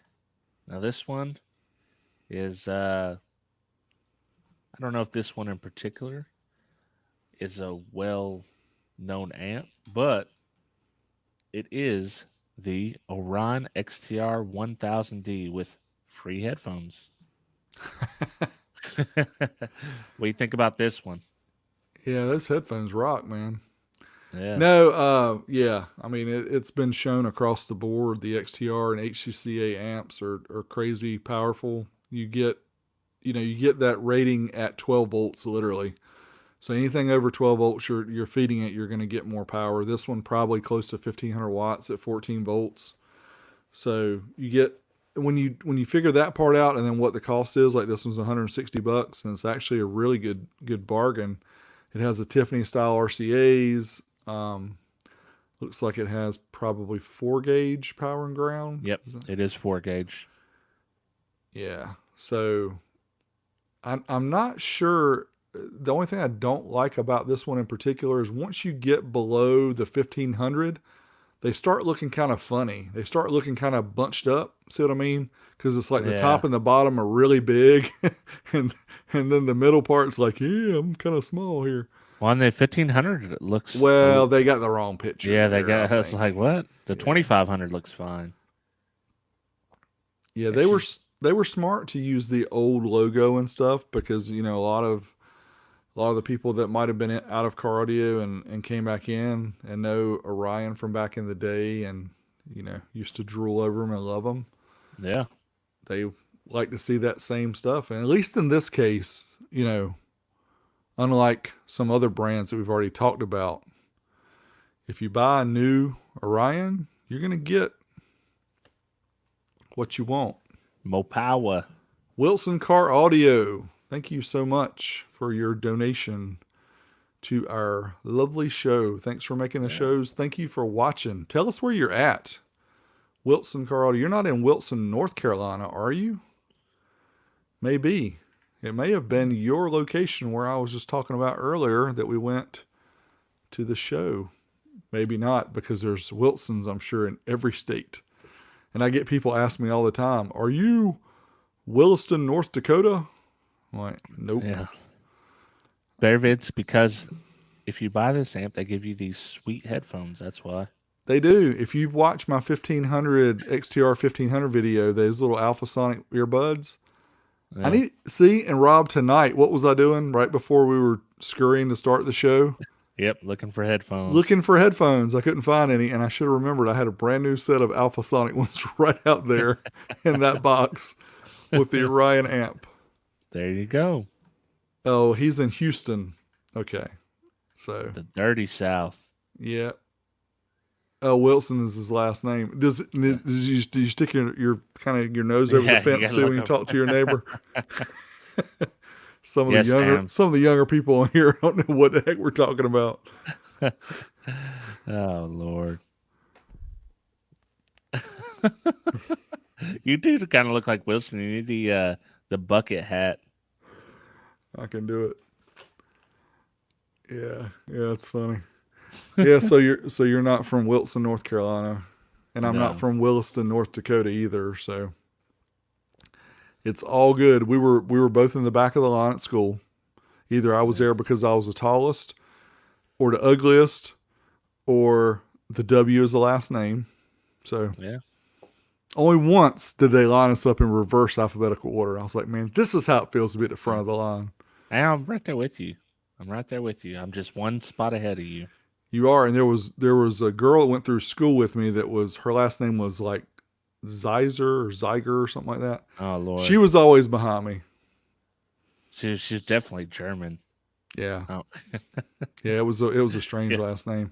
Now this one is, I don't know if this one in particular is a well-known amp, but it is the Orion XTR1000D with free headphones. What do you think about this one? Yeah, those headphones rock, man. Yeah. No, yeah. I mean, it's been shown across the board. The XTR and HCCA amps are crazy powerful. You get that rating at 12 volts, literally. So anything over 12 volts, you're feeding it, you're going to get more power. This one probably close to 1500 watts at 14 volts. So you get when you figure that part out, and then what the cost is, like this one's $160, and it's actually a really good bargain. It has a Tiffany style RCA's. Looks like it has probably 4-gauge power and ground. Yep, it is 4-gauge. Yeah. So I'm not sure. The only thing I don't like about this one in particular is once you get below the 1500, they start looking kind of funny. They start looking kind of bunched up. See what I mean? Because it's like the top and the bottom are really big, and then the middle part's like, yeah, I'm kind of small here. Well, on the 1500, it looks. Well, they got the wrong picture. Yeah, they got. It's like what? The 2500 looks fine. Yeah, they were smart to use the old logo and stuff, because a lot of the people that might have been out of car audio and came back in and know Orion from back in the day, and used to drool over them and love them. Yeah, they like to see that same stuff, and at least in this case, unlike some other brands that we've already talked about, if you buy a new Orion, you're going to get what you want. More power. Wilson Car Audio, thank you so much for your donation to our lovely show. Thanks for making the shows. Thank you for watching. Tell us where you're at. Wilson Car Audio. You're not in Wilson, North Carolina, are you? Maybe. It may have been your location where I was just talking about earlier that we went to the show. Maybe not, because there's Wilsons, I'm sure, in every state. And I get people ask me all the time, are you Williston, North Dakota? I'm like, nope. Yeah. It's because if you buy this amp, they give you these sweet headphones. That's why. They do. If you've watched my 1500 XTR 1500 video, those little Alpha Sonic earbuds, yeah. And Rob, tonight, what was I doing right before we were scurrying to start the show? Yep, looking for headphones. I couldn't find any, and I should have remembered I had a brand new set of Alpha Sonic ones right out there in that box with the Orion amp. There you go. Oh, he's in Houston. Okay. So the dirty South. Yeah. Oh, Wilson is his last name. Do you stick your kind of your nose over the fence too when you talk to your neighbor? Some of the younger people in here don't know what the heck we're talking about. Oh Lord. You do kind of look like Wilson. You need the bucket hat. I can do it. Yeah, it's funny. Yeah, so you're not from Wilson, North Carolina, and I'm not from Williston, North Dakota either. So it's all good. We were both in the back of the line at school. Either I was there because I was the tallest, or the ugliest, or the W is the last name. So yeah. Only once did they line us up in reverse alphabetical order. I was like, man, this is how it feels to be at the front of the line. I'm right there with you. I'm just one spot ahead of you. You are, and there was a girl that went through school with me that was, her last name was like Zeiser or Zeiger or something like that. Oh Lord. She was always behind me. She's definitely German. Yeah. Oh. Yeah, it was a strange last name.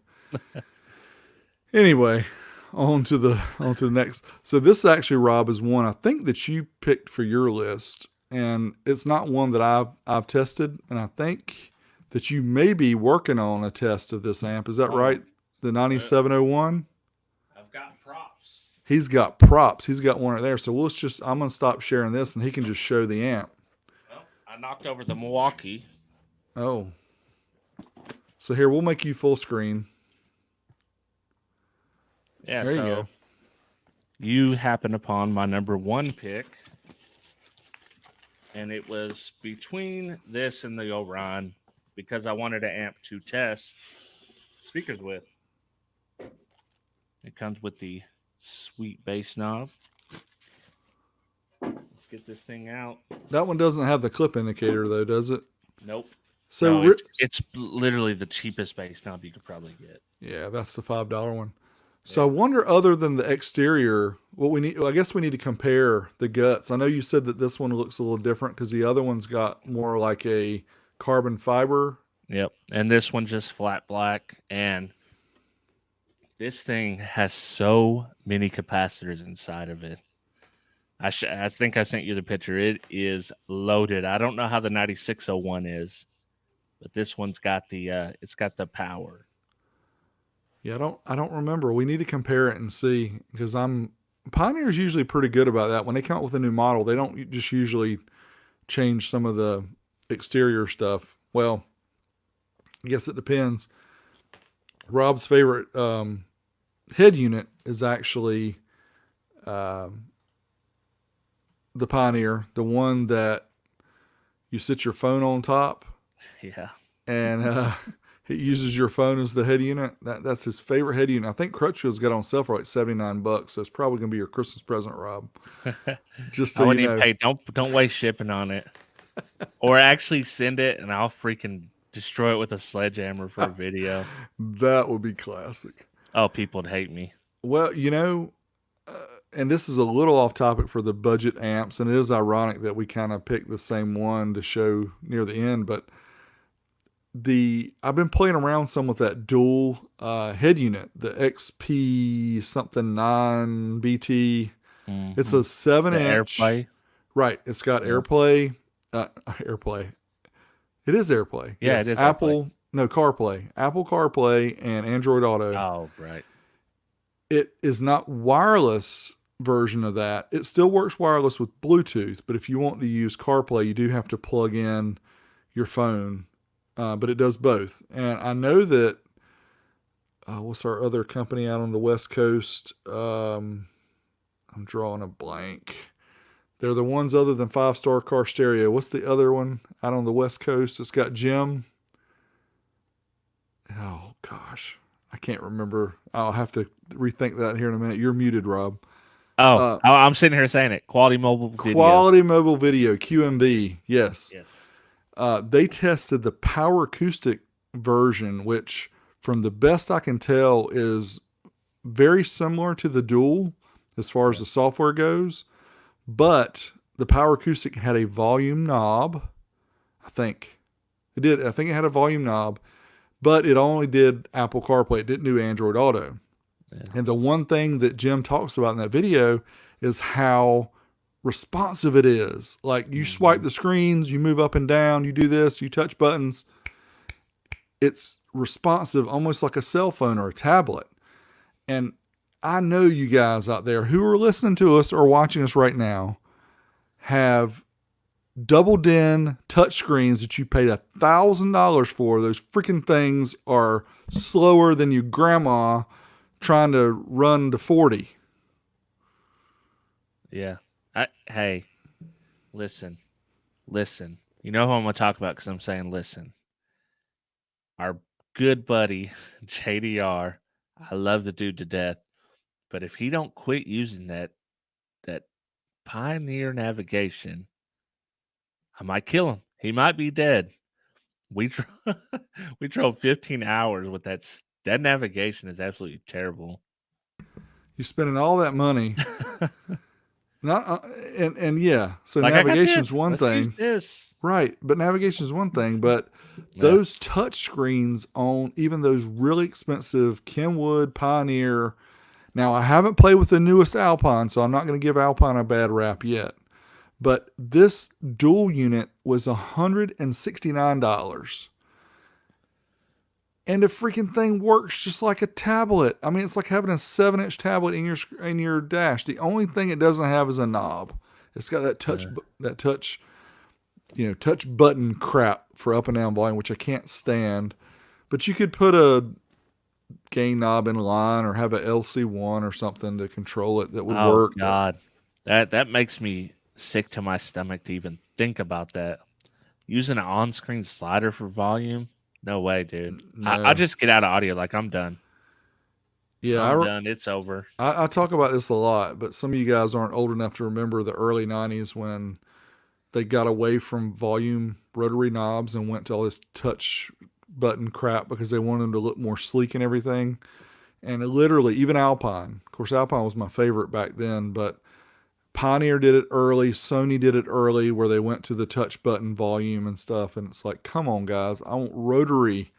Anyway, on to the next. So this actually, Rob, is one I think that you picked for your list, and it's not one that I've tested, and I think that you may be working on a test of this amp. Is that right? The 9701? I've got props. He's got props. He's got one right there. So I'm going to stop sharing this, and he can just show the amp. Well, I knocked over the Milwaukee. Oh. So here, we'll make you full screen. Yeah, there you go. You happened upon my number one pick, and it was between this and the Orion, because I wanted an amp to test speakers with. It comes with the Sweet bass knob. Let's get this thing out. That one doesn't have the clip indicator though, does it? Nope. So No, it's literally the cheapest bass knob you could probably get. yeah, that's the $5 one. So Yeah. I wonder, other than the exterior, what we need. Well, I guess we need to compare the guts. I know you said that this one looks a little different because the other one's got more like a carbon fiber. Yep. And this one just flat black. And this thing has so many capacitors inside of it. I think I sent you the picture. It is loaded. I don't know how the 9601 is, but this one's got the it's got the power. Yeah, I don't remember. We need to compare it and see, because Pioneer's usually pretty good about that. When they come out with a new model, they don't just usually change some of the exterior stuff. Well, I guess it depends. Rob's favorite head unit is actually the Pioneer, the one that you sit your phone on top, Yeah. and it uses your phone as the head unit. That's his favorite head unit. I think Crutchfield's got on sale for like $79, so it's probably gonna be your Christmas present, Rob. Just so I wouldn't you know. even pay. Don't waste shipping on it, or actually send it, and I'll freaking destroy it with a sledgehammer for a video. That would be classic. Oh, people would hate me. Well, and this is a little off topic for the budget amps, and it is ironic that we kind of picked the same one to show near the end, but I've been playing around some with that dual head unit, the XP something 9 BT. Mm-hmm. It's a 7-inch AirPlay. Right. It's got AirPlay. AirPlay. It is AirPlay. Yeah, yes. it is Apple. AirPlay. No, CarPlay. Apple CarPlay and Android Auto. Oh, right. It is not wireless version of that. It still works wireless with Bluetooth, but if you want to use CarPlay, you do have to plug in your phone. But it does both. And I know that what's our other company out on the West Coast? I'm drawing a blank. They're the ones other than 5 Star Car Stereo. What's the other one out on the West Coast? It's got Jim. Oh, gosh. I can't remember. I'll have to rethink that here in a minute. You're muted, Rob. Oh, I'm sitting here saying it. Quality Mobile Video. Quality Mobile Video, QMB. Yes. Yes. They tested the power acoustic version, which, from the best I can tell, is very similar to the dual as far as the software goes. But the power acoustic had a volume knob. I think it did. I think it had a volume knob, but it only did Apple CarPlay. It didn't do Android Auto. Yeah. And the one thing that Jim talks about in that video is how responsive it is. Like, you swipe the screens, you move up and down, you do this, you touch buttons. It's responsive, almost like a cell phone or a tablet. And I know you guys out there who are listening to us or watching us right now have double-din touch screens that you paid $1,000 for. Those freaking things are slower than your grandma trying to run to 40. Yeah. Hey, listen. You know who I'm going to talk about because I'm saying listen. Our good buddy, JDR, I love the dude to death. But if he don't quit using that Pioneer navigation, I might kill him. He might be dead. We drove 15 hours with that navigation is absolutely terrible. You're spending all that money. Not and yeah, so like, navigation's one thing, right? But navigation's one thing, but those touch screens on even those really expensive Kenwood, Pioneer. Now, I haven't played with the newest Alpine, so I'm not going to give Alpine a bad rap yet. But this dual unit was $169. And the freaking thing works just like a tablet. I mean, it's like having a 7-inch tablet in your dash. The only thing it doesn't have is a knob. It's got that touch touch button crap for up and down volume, which I can't stand. But you could put a gain knob in line or have a LC1 or something to control it that would work. Oh God, that makes me sick to my stomach to even think about that. Using an on-screen slider for volume. No way, dude. No. I'll just get out of audio. Like, I'm done. Yeah, I'm done. It's over. I talk about this a lot, but some of you guys aren't old enough to remember the early 90s when they got away from volume rotary knobs and went to all this touch button crap because they wanted them to look more sleek and everything. And it literally, even Alpine, of course, Alpine was my favorite back then, but Pioneer did it early, Sony did it early, where they went to the touch button volume and stuff. And it's like, come on, guys, I want rotary.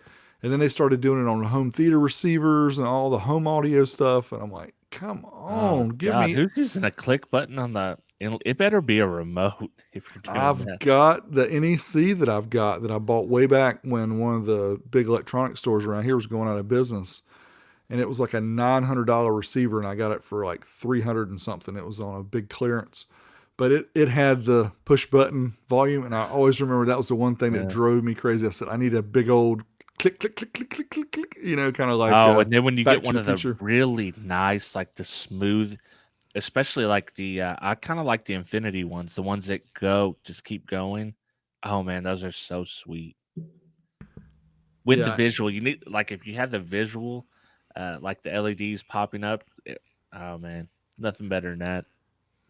And then they started doing it on home theater receivers and all the home audio stuff. And I'm like, come Oh on, give God, me. who's using a click button on the? It better be a remote if you're doing I've that. got the NEC that I've got that I bought way back when one of the big electronic stores around here was going out of business. And it was like a $900 receiver, and I got it for like 300 and something. It was on a big clearance, but it had the push button volume, and I always remember that was the one thing that Yeah. drove me crazy. I said I need a big old click click click click click click click, kind of like Oh, and then when you Back get to one the of the Future. really nice, like the smooth, especially like the I kind of like the Infinity ones, the ones that just keep going. Oh man, those are so sweet. With the Yeah, visual, you need like if you have the visual, like the LEDs popping up. Oh man, nothing better than that.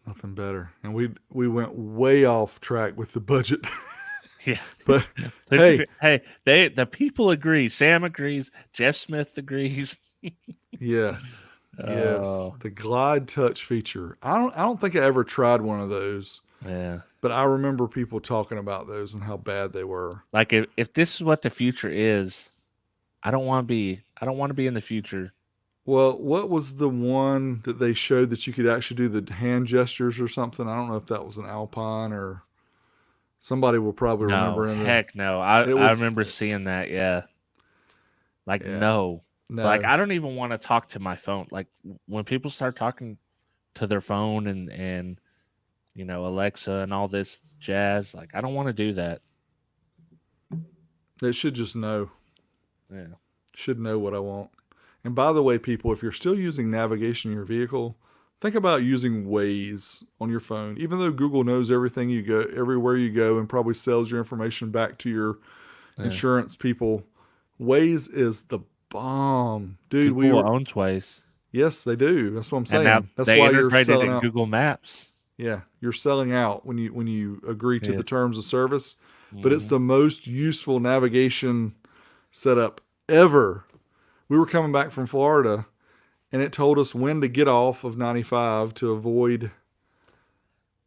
nothing better. And we went way off track with the budget, Yeah. but hey, Hey, the people agree. Sam agrees. Jeff Smith agrees. yes, yes, Oh, the Glide Touch feature. I don't think I ever tried one of those. yeah. But I remember people talking about those and how bad they were. Like if this is what the future is, I don't want to be in the future. Well, what was the one that they showed that you could actually do the hand gestures or something? I don't know if that was an Alpine or somebody will probably No, remember in the. heck no. It I was, remember seeing that, yeah. Like yeah, no. Like no, I don't even want to talk to my phone. Like when people start talking to their phone and Alexa and all this jazz, like I don't want to do that. it should just know. Yeah. Should know what I want. And by the way, people, if you're still using navigation in your vehicle, think about using Waze on your phone. Even though Google knows everything you go, everywhere you go, and probably sells your information back to your Yeah. insurance people, Waze is the bomb, dude. Google owns Waze. Yes, they do. That's what I'm And now saying. That's they why you're integrated selling in out. Google Maps. Yeah, you're selling out when you agree to Yeah. the terms of service. But it's Hmm. the most useful navigation setup ever. We were coming back from Florida, and it told us when to get off of 95 to avoid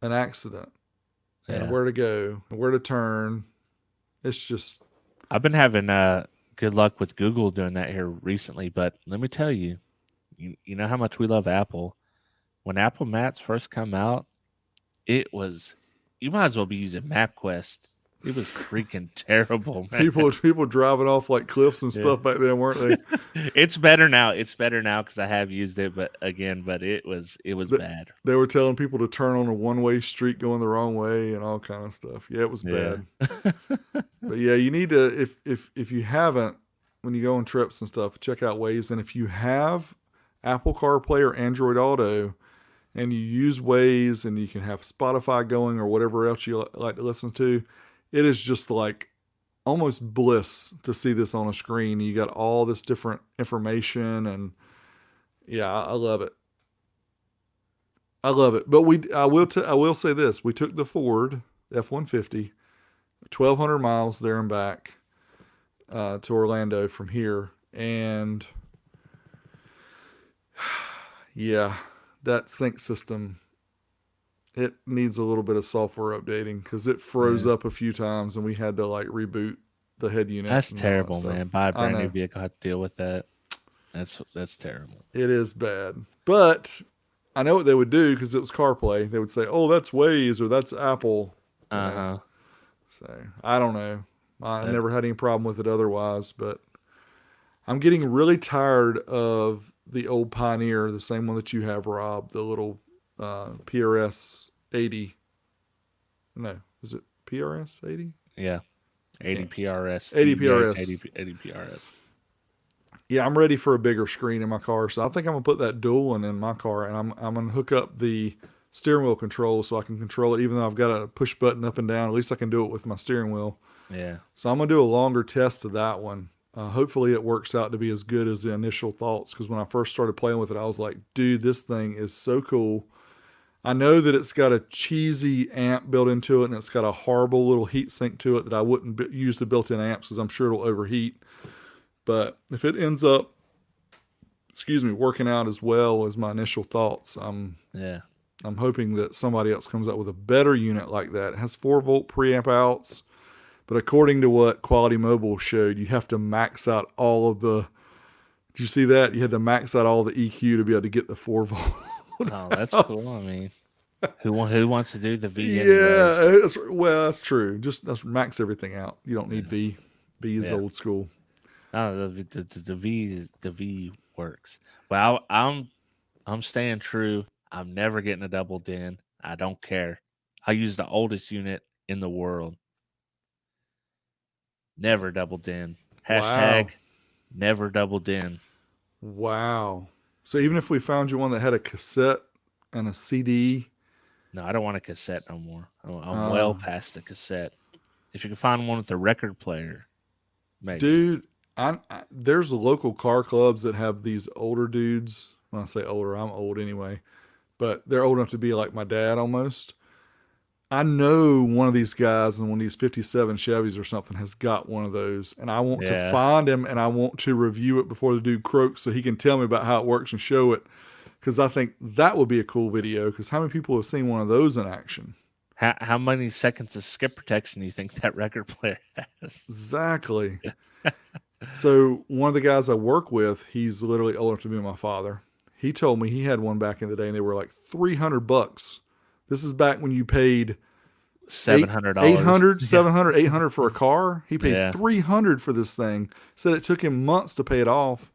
an accident, and Yeah. where to go, and where to turn. It's just I've been having good luck with Google doing that here recently, but let me tell you, you know how much we love Apple. When Apple Maps first come out, it was you might as well be using MapQuest. It was freaking terrible, man. people driving off like cliffs and Yeah. stuff back then, weren't they? It's better now. It's better now because I have used it, but it was Th- bad. They were telling people to turn on a one-way street going the wrong way and all kind of stuff. Yeah, it was Yeah. bad. But yeah, you need to if you haven't, when you go on trips and stuff, check out Waze. And if you have Apple CarPlay or Android Auto and you use Waze and you can have Spotify going or whatever else you like to listen to, it is just like almost bliss to see this on a screen. You got all this different information, and yeah, I love it. I love it. But I will say this: we took the Ford F-150, 1,200 miles there and back to Orlando from here, and yeah, that sync system, it needs a little bit of software updating because it froze Yeah. up a few times, and we had to like reboot the head unit. That's and all that terrible, stuff. man. Buy a I brand new know vehicle, have to deal with that. That's terrible. it is bad, but I know what they would do because it was CarPlay. They would say, "Oh, that's Waze or that's Apple." You know? Uh-huh. So I don't know. I That, never had any problem with it otherwise, but I'm getting really tired of the old Pioneer, the same one that you have, Rob, the little PRS 80. No, is it PRS 80? yeah. 80 PRS. 80 DBH, PRS. 80 PRS. Yeah, I'm ready for a bigger screen in my car, so I think I'm gonna put that dual one in my car, and I'm gonna hook up the steering wheel control so I can control it, even though I've got a push button up and down. At least I can do it with my steering wheel. Yeah. So I'm gonna do a longer test of that one. Hopefully it works out to be as good as the initial thoughts. Because when I first started playing with it, I was like, dude, this thing is so cool. I know that it's got a cheesy amp built into it, and it's got a horrible little heat sink to it that I wouldn't use the built-in amps because I'm sure it'll overheat. But if it ends up, working out as well as my initial thoughts, Yeah. I'm hoping that somebody else comes up with a better unit like that. It has 4-volt preamp outs, but according to what Quality Mobile showed, you have to max out all of the. Did you see that? You had to max out all the EQ to be able to get the 4-volt. Oh, that's cool. I mean, who wants to do the V anyway? Yeah, that's true. Just max everything out. You don't need V. V is old school. No, the V works. Well, I'm staying true. I'm never getting a double din. I don't care. I use the oldest unit in the world. Never double din. Hashtag never double din. Wow. So even if we found you one that had a cassette and a CD. No, I don't want a cassette no more. I'm well past the cassette. If you can find one with a record player, maybe. Dude, there's local car clubs that have these older dudes. When I say older, I'm old anyway. But they're old enough to be like my dad almost. I know one of these guys in one of these 57 Chevys or something has got one of those. And I want to find him and I want to review it before the dude croaks so he can tell me about how it works and show it. Because I think that would be a cool video. Because how many people have seen one of those in action? How many seconds of skip protection do you think that record player has? Exactly. So one of the guys I work with, he's literally old enough to be my father. He told me he had one back in the day and they were like $300. This is back when you paid $700, $800 for a car. He paid $300 for this thing. Said it took him months to pay it off,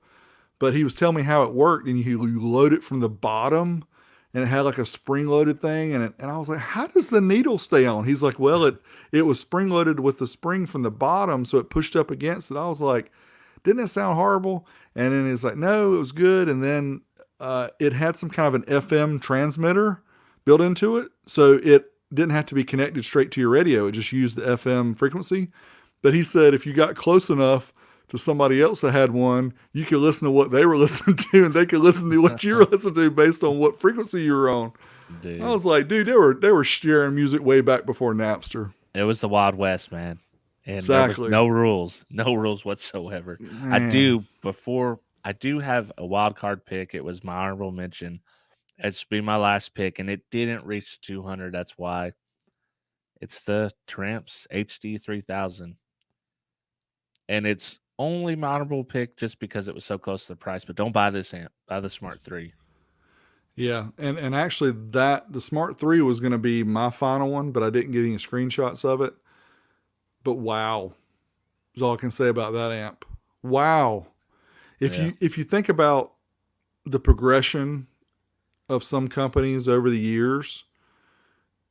but he was telling me how it worked. And you load it from the bottom, and it had like a spring-loaded thing. And I was like, how does the needle stay on? He's like, well, it was spring-loaded with the spring from the bottom, so it pushed up against it. I was like, didn't it sound horrible? And then he's like, no, it was good. And then it had some kind of an FM transmitter built into it, so it didn't have to be connected straight to your radio. It just used the FM frequency. But he said if you got close enough to somebody else that had one, you could listen to what they were listening to, and they could listen to what you were listening to based on what frequency you were on. Dude. I was like, dude, they were sharing music way back before Napster. It was the Wild West, man. And exactly. No rules whatsoever. Man. I do have a wild card pick. It was my honorable mention. It's been my last pick, and it didn't reach 200. That's why. It's the Tramps HD3000. And it's only my honorable pick just because it was so close to the price. But don't buy this amp. Buy the Smart 3. Yeah, and actually the Smart 3 was going to be my final one, but I didn't get any screenshots of it. But wow, is all I can say about that amp. Wow. If you think about the progression of some companies over the years,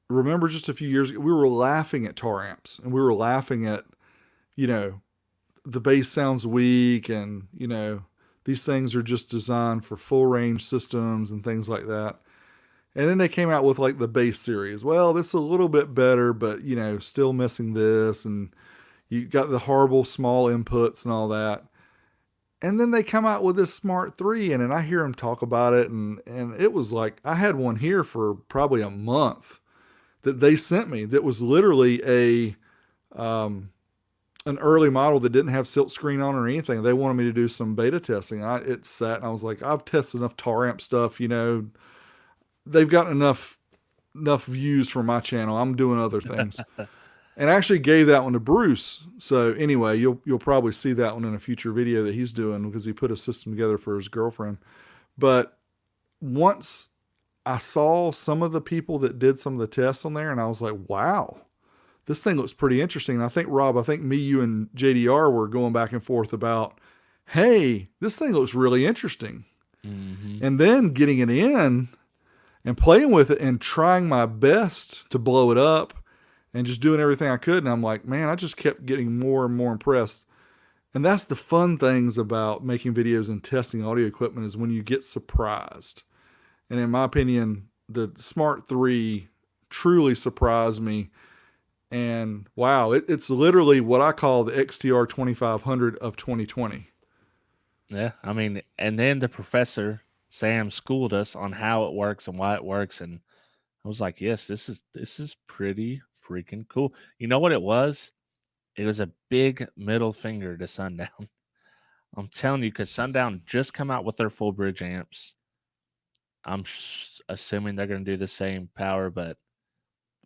remember just a few years ago, we were laughing at tar amps, and we were laughing at, the bass sounds weak, and, these things are just designed for full range systems and things like that. And then they came out with like the bass series. Well, this is a little bit better, but still missing this. And you got the horrible small inputs and all that. And then they come out with this Smart 3, and then I hear them talk about it. And it was like, I had one here for probably a month that they sent me that was literally an early model that didn't have silk screen on or anything. They wanted me to do some beta testing. It sat, and I was like, I've tested enough tar amp stuff, they've got enough views for my channel. I'm doing other things. And I actually gave that one to Bruce. So anyway, you'll probably see that one in a future video that he's doing because he put a system together for his girlfriend. But once I saw some of the people that did some of the tests on there, and I was like, wow, this thing looks pretty interesting. And I think, Rob, me, you, and JDR were going back and forth about, hey, this thing looks really interesting. Mm-hmm. And then getting it in and playing with it and trying my best to blow it up and just doing everything I could. And I'm like, man, I just kept getting more and more impressed. And that's the fun things about making videos and testing audio equipment, is when you get surprised. And in my opinion, the Smart 3 truly surprised me. And wow, it's literally what I call the XTR 2500 of 2020. Yeah, I mean, and then the professor Sam schooled us on how it works and why it works, and I was like, yes, this is pretty freaking cool. You know what it was? It was a big middle finger to Sundown. I'm telling you, because Sundown just come out with their full bridge amps. I'm assuming they're going to do the same power, but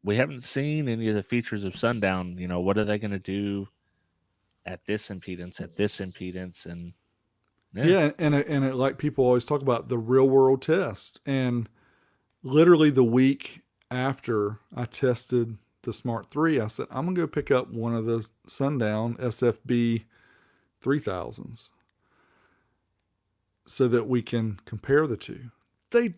we haven't seen any of the features of Sundown. You know, what are they going to do at this impedance, and yeah, Yeah, and it, like people always talk about the real world test, and literally the week after I tested the Smart 3, I said I'm gonna go pick up one of the Sundown SFB 3000s so that we can compare the two. They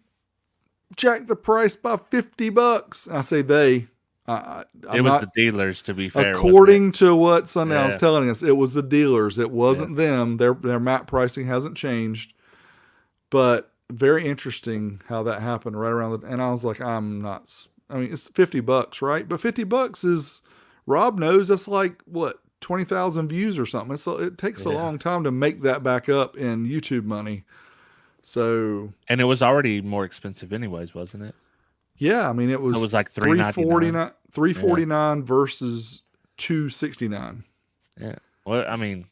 jacked the price by $50. I say they. it I'm was not. the dealers. To be fair, wasn't it? According to what Sundown's Yeah, telling us, it was the dealers. It yeah. wasn't them. Their map pricing hasn't changed, but very interesting how that happened right around the. And I was like, I'm not. I mean, it's $50, right? But $50 is. Rob knows that's like what 20,000 views or something. It takes a Yeah. long time to make that back up in YouTube money. So And it was already more expensive anyways, wasn't it? yeah, I mean it So it was was like three forty $3.99. nine, three Yeah. forty nine versus $269. Yeah. Well, I mean,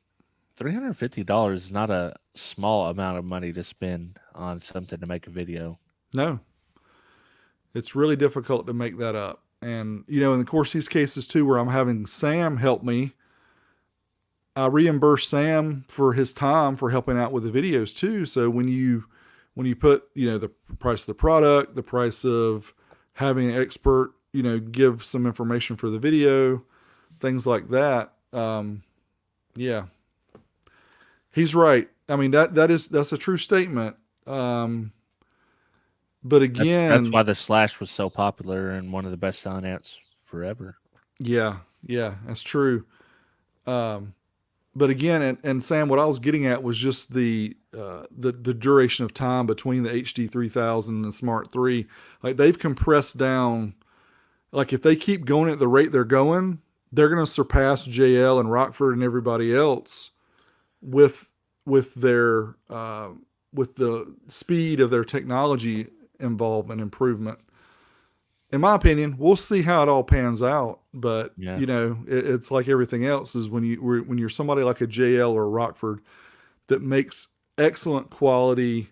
$350 is not a small amount of money to spend on something to make a video. No, it's really difficult to make that up. And in of course these cases too, where I'm having Sam help me, I reimburse Sam for his time for helping out with the videos too. So when you put the price of the product, the price of having an expert give some information for the video, things like that. Yeah, he's right. I mean that's a true statement. But That's again, why the Slash was so popular and one of the best selling amps forever. yeah, that's true. Um, but again, and Sam, what I was getting at was just the duration of time between the HD 3000 and the Smart 3. Like they've compressed down. Like if they keep going at the rate they're going, they're going to surpass JL and Rockford and everybody else with their with the speed of their technology involvement improvement. In my opinion, we'll see how it all pans out. But Yeah. it's like everything else. Is when you're somebody like a JL or a Rockford that makes excellent quality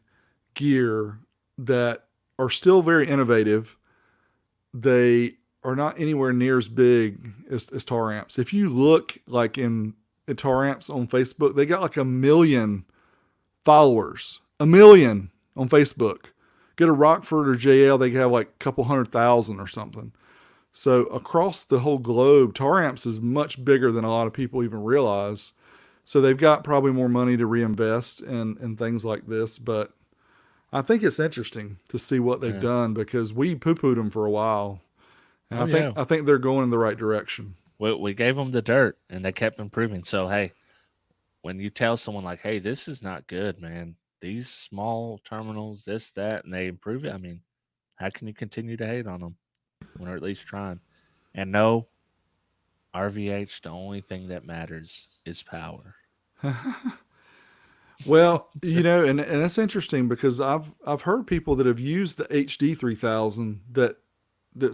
gear that are still very innovative. They are not anywhere near as big as Tar Amps. If you look like in Tar Amps on Facebook, they got like 1 million followers, 1 million on Facebook. Get a Rockford or JL, they have like a couple 100,000 or something. So across the whole globe, Tar Amps is much bigger than a lot of people even realize. So they've got probably more money to reinvest in things like this. But I think it's interesting to see what they've Yeah. done because we poo-pooed them for a while. And Oh I think yeah. I think they're going in the right direction. We gave them the dirt and they kept improving. So hey, when you tell someone like, "Hey, this is not good, man. These small terminals, this, that," and they improve it, I mean, how can you continue to hate on them when they're at least trying? And no, RVH, the only thing that matters is power. Well, and that's interesting because I've heard people that have used the HD 3000 that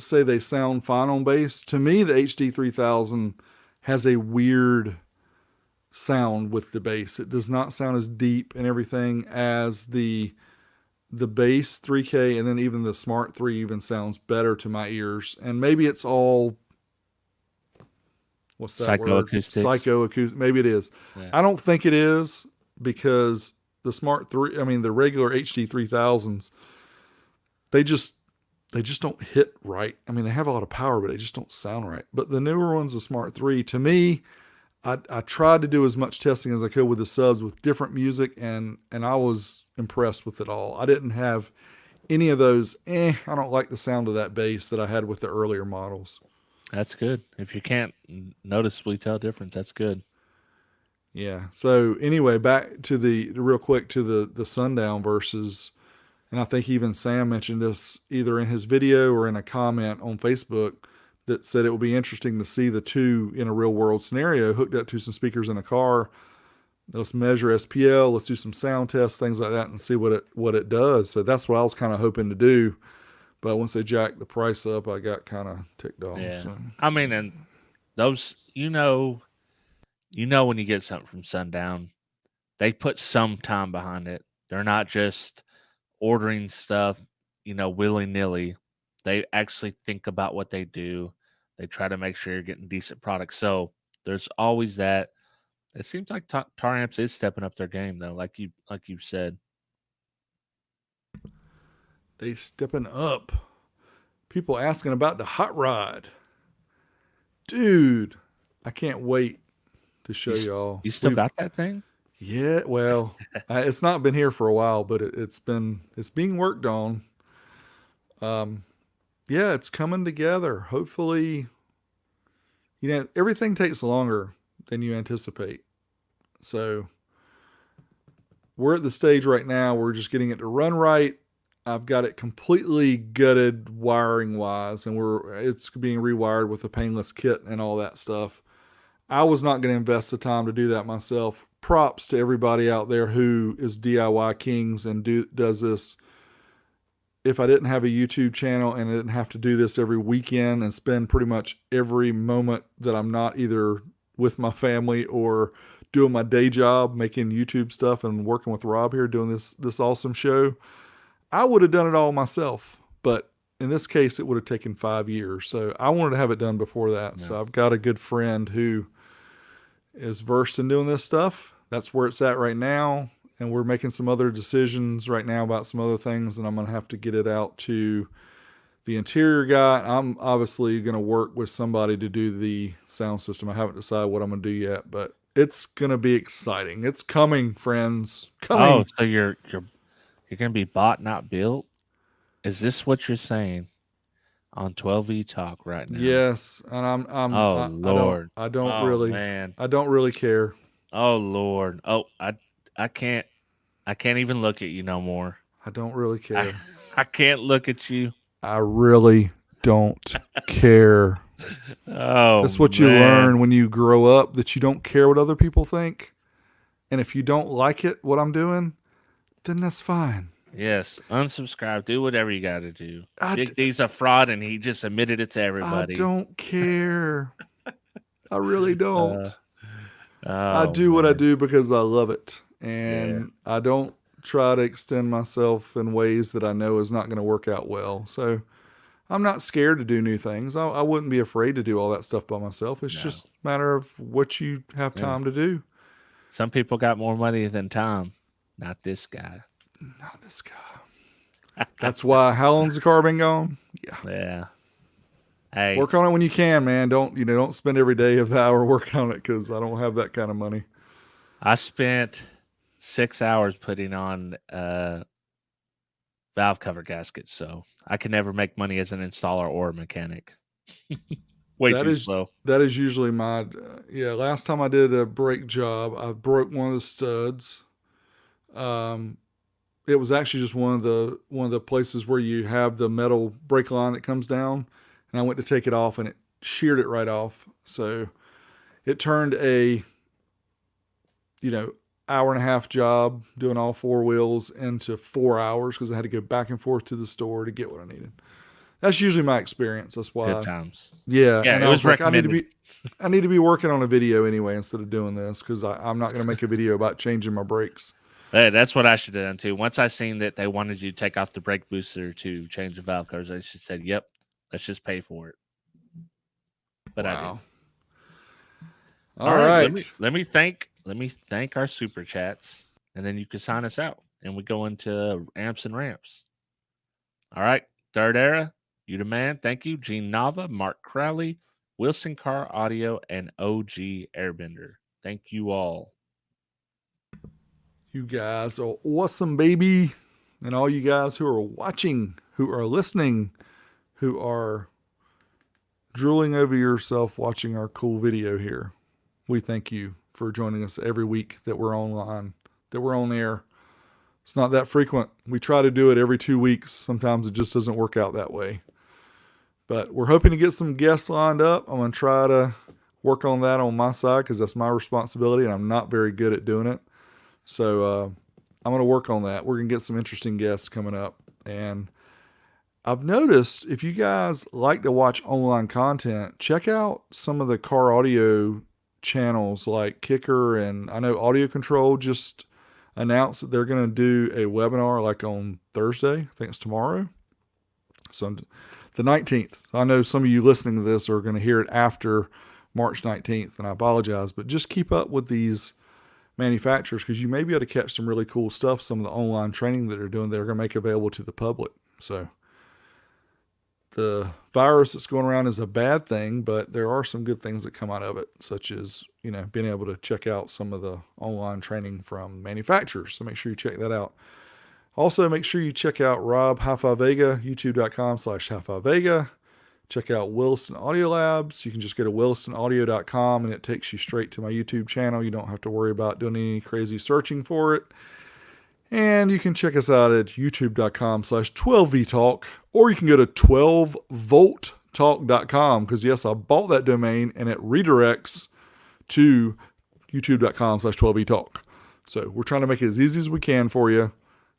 say they sound fine on bass. To me, the HD 3000 has a weird sound with the bass. It does not sound as deep and everything as the bass 3K, and then even the Smart 3 even sounds better to my ears. And maybe it's all what's that word? Psychoacoustics. Psychoacoustic. Maybe it is. Yeah. I don't think it is because the Smart 3, I mean the regular HD 3000s, they just don't hit right. I mean they have a lot of power, but they just don't sound right. But the newer ones, the Smart 3, to me, I tried to do as much testing as I could with the subs with different music, and I was impressed with it all. I didn't have any of those. I don't like the sound of that bass that I had with the earlier models. That's good. If you can't noticeably tell difference, that's good. Yeah. So anyway, back to the real quick to the Sundown versus, and I think even Sam mentioned this either in his video or in a comment on Facebook. that said it would be interesting to see the two in a real world scenario hooked up to some speakers in a car. Let's measure SPL, let's do some sound tests, things like that, and see what it does. So that's what I was kind of hoping to do. But once they jacked the price up, I got kind of ticked off. Yeah. So. I mean, and those, when you get something from Sundown, they put some time behind it. They're not just ordering stuff, willy nilly. They actually think about what they do. They try to make sure you're getting decent products. So there's always that. It seems like Tar Amps is stepping up their game, though, like you said. They stepping up. People asking about the hot rod. Dude, I can't wait to show y'all. You still got that thing? Yeah, well, it's not been here for a while, but it's being worked on. Yeah, it's coming together. Hopefully, everything takes longer than you anticipate. So we're at the stage right now. We're just getting it to run right. I've got it completely gutted wiring wise, and it's being rewired with a painless kit and all that stuff. I was not going to invest the time to do that myself. Props to everybody out there who is DIY kings and does this. If I didn't have a YouTube channel and I didn't have to do this every weekend and spend pretty much every moment that I'm not either with my family or doing my day job, making YouTube stuff and working with Rob here, doing this awesome show, I would have done it all myself. But in this case, it would have taken 5 years. So I wanted to have it done before that. Yeah. So I've got a good friend who is versed in doing this stuff. That's where it's at right now. And we're making some other decisions right now about some other things. And I'm going to have to get it out to the interior guy. I'm obviously going to work with somebody to do the sound system. I haven't decided what I'm going to do yet, but it's going to be exciting. It's coming, friends. Coming. Oh, so you're going to be bought, not built? Is this what you're saying on 12E Talk right now? Yes, and Lord. I don't really care. Oh Lord. Oh, I can't even look at you no more. I don't really care. I can't look at you. I really don't care. Oh, that's what you learn when you grow up, that you don't care what other people think. And if you don't like it, what I'm doing, then that's fine. Yes, unsubscribe. Do whatever you got to do. Big D's a fraud, and he just admitted it to everybody. I don't care. I really don't. I do what I do because I love it. And I don't try to extend myself in ways that I know is not going to work out well. So I'm not scared to do new things. I wouldn't be afraid to do all that stuff by myself. It's just a matter of what you have time to do. Some people got more money than time. Not this guy. Not this guy. That's why. How long's the car been gone? Yeah. Hey, work on it when you can, man. Don't spend every day of the hour working on it, because I don't have that kind of money. I spent 6 hours putting on valve cover gaskets, so I can never make money as an installer or a mechanic. Way too slow. That is usually my last time I did a brake job, I broke one of the studs. It was actually just one of the places where you have the metal brake line that comes down, and I went to take it off and it sheared it right off. So it turned a hour and a half job doing all four wheels into 4 hours, because I had to go back and forth to the store to get what I needed. That's usually my experience. That's why. Good times. Yeah. And I was like, I need to be working on a video anyway instead of doing this, because I'm not going to make a video about changing my brakes. Hey, that's what I should have done too. Once I seen that they wanted you to take off the brake booster to change the valve covers, I just said, "Yep, let's just pay for it." But I didn't. All right. Let me thank our super chats, and then you can sign us out, and we go into amps and ramps. All right, Third Era, you the man. Thank you, Gene Nava, Mark Crowley, Wilson Car Audio, and OG Airbender. Thank you all. You guys are awesome, baby. And all you guys who are watching, who are listening, who are drooling over yourself watching our cool video here, we thank you for joining us every week that we're online, that we're on air. It's not that frequent. We try to do it every 2 weeks. Sometimes it just doesn't work out that way. But we're hoping to get some guests lined up. I'm going to try to work on that on my side because that's my responsibility, and I'm not very good at doing it. So I'm going to work on that. We're going to get some interesting guests coming up. And I've noticed if you guys like to watch online content, check out some of the car audio channels like Kicker, and I know Audio Control just announced that they're going to do a webinar like on Thursday. I think it's tomorrow. So the 19th. I know some of you listening to this are going to hear it after March 19th, and I apologize, but just keep up with these manufacturers because you may be able to catch some really cool stuff, some of the online training that they're doing they're going to make available to the public. So the virus that's going around is a bad thing, but there are some good things that come out of it, such as, being able to check out some of the online training from manufacturers. So make sure you check that out. Also, make sure you check out Rob HiFiVega, youtube.com/HiFiVega. Check out Williston Audio Labs. You can just go to willistonaudio.com and it takes you straight to my YouTube channel. You don't have to worry about doing any crazy searching for it. And you can check us out at youtube.com/12vtalk, or you can go to 12volttalk.com because, yes, I bought that domain and it redirects to youtube.com/12vtalk. So we're trying to make it as easy as we can for you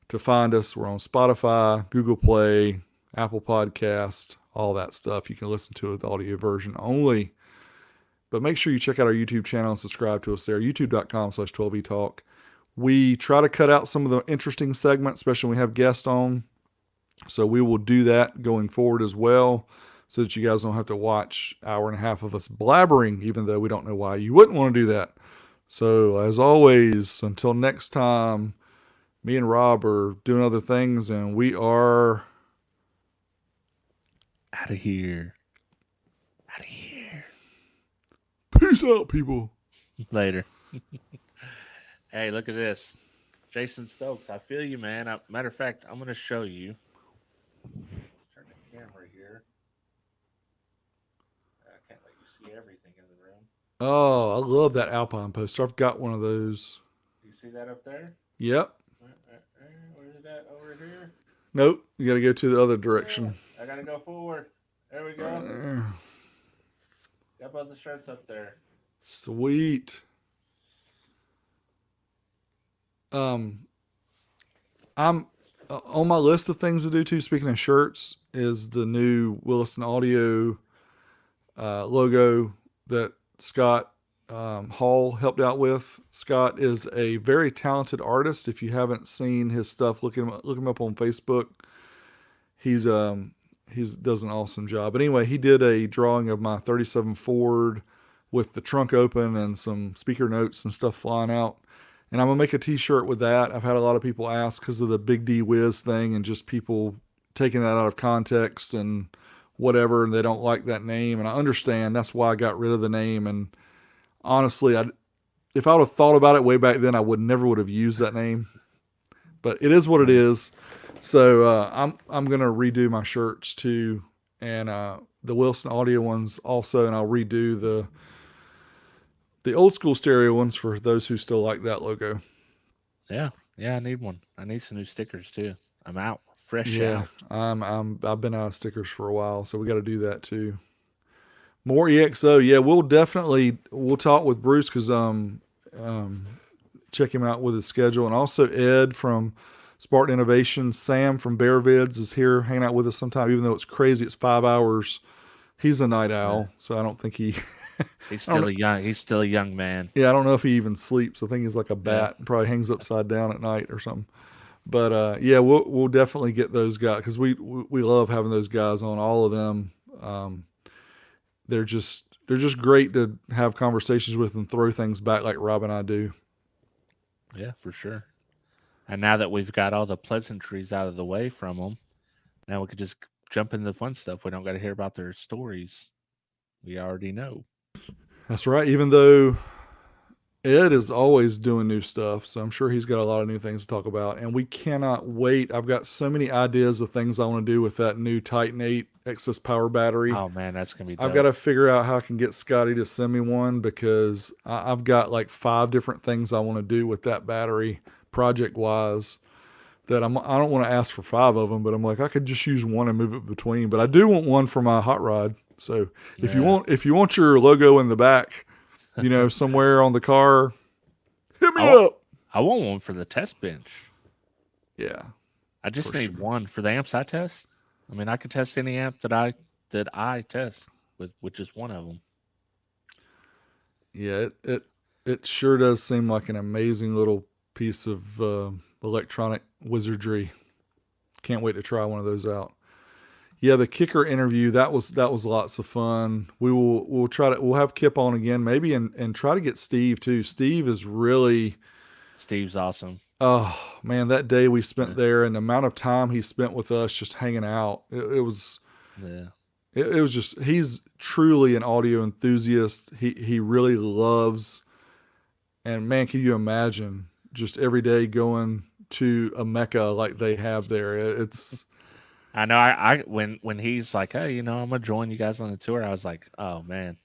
to find us. We're on Spotify, Google Play, Apple Podcast, all that stuff. You can listen to it, the audio version only. But make sure you check out our YouTube channel and subscribe to us there, youtube.com/12vtalk. We try to cut out some of the interesting segments, especially when we have guests on. So we will do that going forward as well so that you guys don't have to watch an hour and a half of us blabbering, even though we don't know why you wouldn't want to do that. So as always, until next time, me and Rob are doing other things, and we are Out of here. Out of here. Peace out, people. Later. Hey, look at this. Jason Stokes, I feel you, man. Matter of fact, I'm going to show you. Turn the camera here. I can't let you see everything in the room. Oh, I love that Alpine poster. I've got one of those. You see that up there? Yep. Where's it at? Over here? Nope. You got to go to the other direction. I got to go forward. There we go. There. Got both the shirts up there. Sweet. I'm on my list of things to do too. Speaking of shirts, is the new Williston Audio logo that Scott Hall helped out with. Scott is a very talented artist. If you haven't seen his stuff, look him up on Facebook. He's does an awesome job. But anyway, he did a drawing of my 37 Ford with the trunk open and some speaker notes and stuff flying out. And I'm going to make a t-shirt with that. I've had a lot of people ask because of the Big D Wiz thing and just people taking that out of context and whatever, and they don't like that name. And I understand. That's why I got rid of the name. And honestly, if I would have thought about it way back then, I never would have used that name. But it is what it is. So I'm going to redo my shirts too, and the Wilson Audio ones also, and I'll redo the old school stereo ones for those who still like that logo. Yeah, I need one. I need some new stickers too. I'm out, fresh out. I've been out of stickers for a while, so we got to do that too. More EXO, yeah. We'll talk with Bruce because check him out with his schedule, and also Ed from Spartan Innovation. Sam from Bear Vids is here hanging out with us sometime, even though it's crazy. It's 5 hours. He's a night owl, so I don't think he. He's still a young man. Yeah, I don't know if he even sleeps. I think he's like a bat. Yeah. Probably hangs upside down at night or something. But yeah, we'll definitely get those guys because we love having those guys on. All of them, they're just great to have conversations with and throw things back like Rob and I do. Yeah, for sure. And now that we've got all the pleasantries out of the way from them, now we could just jump into the fun stuff. We don't got to hear about their stories. We already know. That's right. Even though Ed is always doing new stuff, so I'm sure he's got a lot of new things to talk about. And we cannot wait. I've got so many ideas of things I want to do with that new Titan 8 excess power battery. Oh, man, that's going to be dope. I've got to figure out how I can get Scotty to send me one because I've got like 5 different things I want to do with that battery project-wise that I don't want to ask for 5 of them, but I'm like, I could just use one and move it between. But I do want one for my hot rod. So Yeah. if you want your logo in the back, somewhere on the car, hit me I, wa- up. I want one for the test bench. Yeah, I just for need sure. one for the amps I test. I mean, I could test any amp that I test with just one of them. Yeah, it sure does seem like an amazing little piece of electronic wizardry. Can't wait to try one of those out. Yeah, the kicker interview that was lots of fun. We'll have Kip on again maybe and try to get Steve too. Steve is really Steve's awesome. oh man, that day we spent Yeah. there and the amount of time he spent with us just hanging out. Yeah. It was just he's truly an audio enthusiast. He really loves and man, can you imagine just every day going to a mecca like they have there? It's I know. I when he's like, hey, I'm gonna join you guys on the tour. I was like, oh man,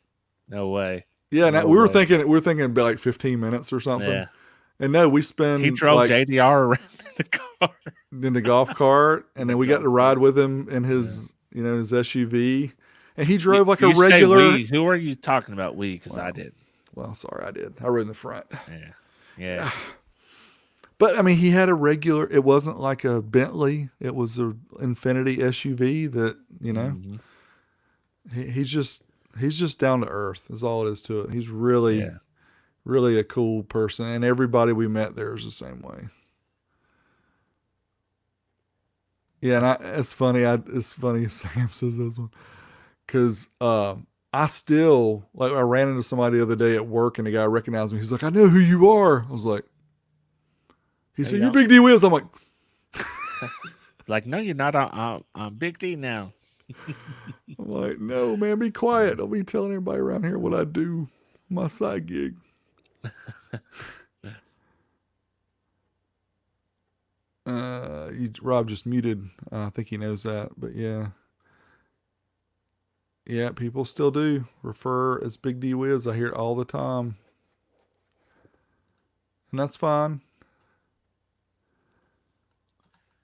no way, yeah. And no we were way. thinking it'd be like 15 minutes or something. Yeah. And no, we He spend drove like JDR around in the car. in the golf cart, and The then we got to golf ride cart. with him in Yeah. his SUV, and he You, drove like a you say regular. we. Who are you talking about? We? Because I Well, did. well, sorry, I did. I rode in the front, Yeah. Yeah. but I mean, he had a regular. It wasn't like a Bentley. It was a Infinity SUV that Hmm. he's just down to earth. Is all it is to it. He's really Yeah. really a cool person, and everybody we met there is the same way. Yeah, and it's funny. It's funny Sam says this one because I still like I ran into somebody the other day at work and the guy recognized me. He's like, "I know who you are." I was like, "He No, said you you're don't. Big D Wiz." I'm like, Like, no, you're not. I'm Big D now. "No, man, be quiet. Don't be telling everybody around here what I do, my side gig." Rob just muted. I think he knows that, but yeah. Yeah, people still do refer as Big D Wiz. I hear it all the time. And that's fine.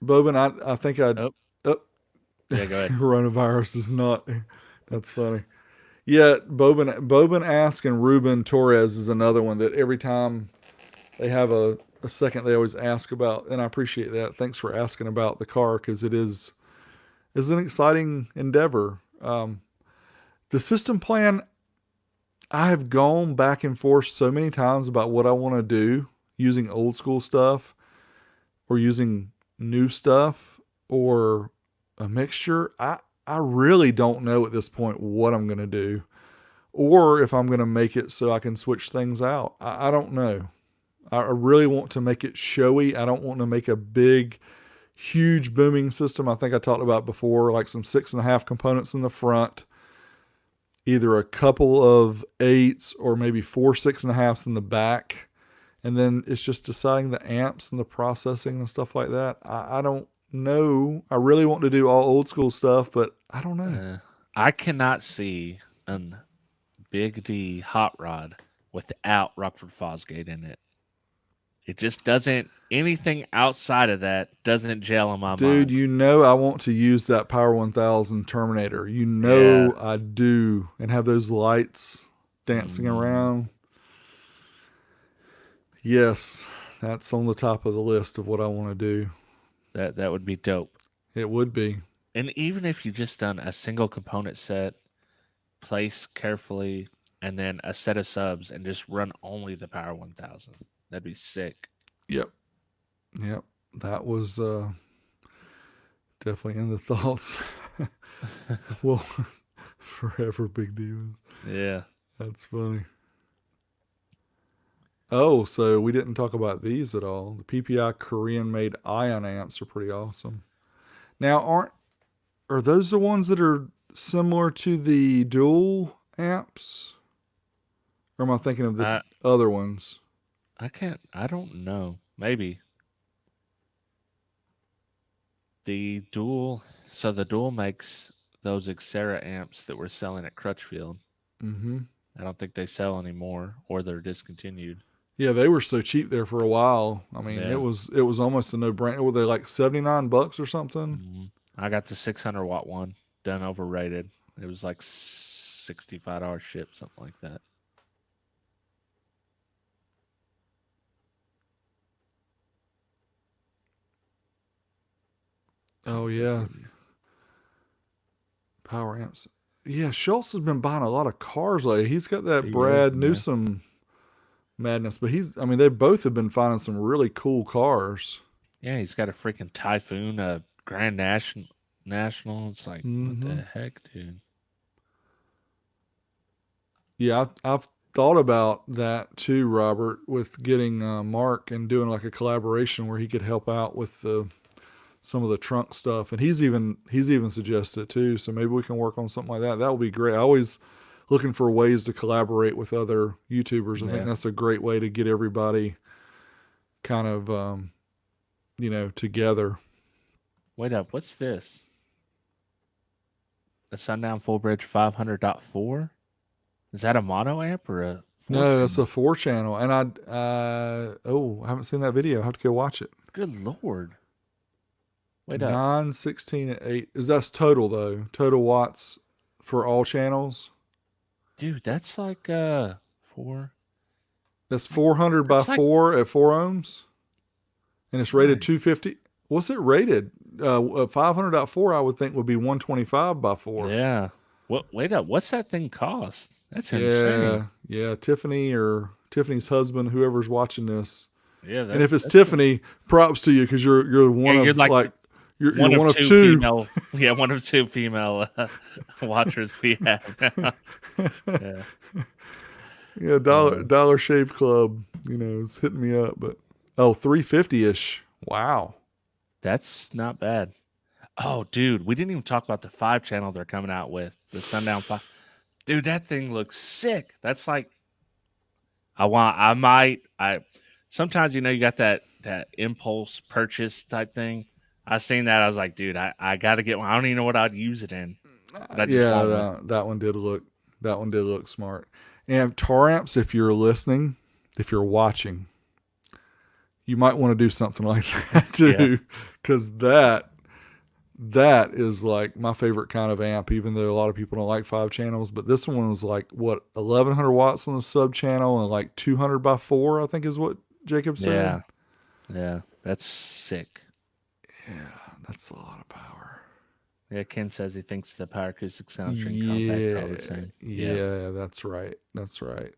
Bobin, I think I'd. Oh, Oh, yeah. Go ahead. coronavirus is not. That's funny. Yeah, Bobin Ask and Ruben Torres is another one that every time they have a second, they always ask about. And I appreciate that. Thanks for asking about the car because it is an exciting endeavor. The system plan, I have gone back and forth so many times about what I want to do using old school stuff or using new stuff or a mixture. I really don't know at this point what I'm going to do or if I'm going to make it so I can switch things out. I don't know. I really want to make it showy. I don't want to make a big, huge booming system. I think I talked about before, like some 6.5 components in the front, either a couple of 8s or maybe 4 6.5s in the back. And then it's just deciding the amps and the processing and stuff like that. I don't know. I really want to do all old school stuff, but I don't know. I cannot see an Big D hot rod without Rockford Fosgate in it. It just doesn't. Anything outside of that doesn't gel in my Dude, mind. I want to use that Power 1000 Terminator. Yeah. I do. And have those lights dancing Mhm. around. Yes, that's on the top of the list of what I want to do. That would be dope. It would be. And even if you just done a single component set, place carefully, and then a set of subs, and just run only the Power 1000, that'd be sick. Yep. Yep. That was definitely in the thoughts. Well, forever big deal. Yeah. That's funny. Oh, so we didn't talk about these at all. The PPI Korean made ion amps are pretty awesome. Now, are those the ones that are similar to the dual amps? Or am I thinking of the I other ones? I can't. I don't know. Maybe the dual. So the dual makes those Xera amps that we're selling at Crutchfield. Mm-hmm. I don't think they sell anymore, or they're discontinued. Yeah, they were so cheap there for a while. I mean, Yeah. it was almost a no-brainer. Were they like $79 or something? I got the 600-watt one done overrated. It was like $65 ship, something like that. Oh yeah, power amps. Yeah, Schultz has been buying a lot of cars lately. He's got that He is, Brad man. Newsom madness, but I mean, they both have been finding some really cool cars. Yeah, he's got a freaking Typhoon, a Grand National. It's like, what Hmm. the heck, dude? Yeah, I've thought about that too, Robert, with getting Mark and doing like a collaboration where he could help out with some of the trunk stuff, and he's even suggested it too. So maybe we can work on something like that. That would be great. I always looking for ways to collaborate with other YouTubers. I think Yeah. that's a great way to get everybody kind of together. Wait up, what's this? A Sundown Full Bridge 500.4? Is that a mono amp or a four No, it's channel? a 4 channel, and I haven't seen that video. I have to go watch it. Good lord. Wait up. 9, 16, and 8. That's total though. Total watts for all channels. Dude, that's like 4. That's 400 by That's like 4 at 4 ohms, and it's rated nice. 250. What's it rated? 500.4 I would think would be 125 by 4. Yeah. What wait up, what's that thing cost? That's insane. Yeah, yeah. Tiffany's husband, whoever's watching this, Yeah, and if it's that's Tiffany, props to you because you're yeah, one you're of like like you're one of one of two two. female yeah, one of two female watchers we have now. Yeah. Yeah, Dollar Shave Club, is hitting me up, but 350 ish. Wow. That's not bad. Oh, dude, we didn't even talk about the 5 channel they're coming out with. The Sundown 5. Dude, that thing looks sick. That's like I sometimes you got that impulse purchase type thing. I seen that. I was like, dude, I gotta get one. I don't even know what I'd use it in. But I just Yeah, want one. that one did look smart. And tar amps, if you're listening, if you're watching, you might want to do something like that Yeah. too, because that is like my favorite kind of amp. Even though a lot of people don't like 5 channels, but this one was like 1100 watts on the sub channel and like 200 by 4, I think is what Jacob said. Yeah. Yeah. That's sick. Yeah, that's a lot of power. Yeah, Ken says he thinks the Power Acoustic Soundstream Compact are all the same. Yeah, that's right. That's right.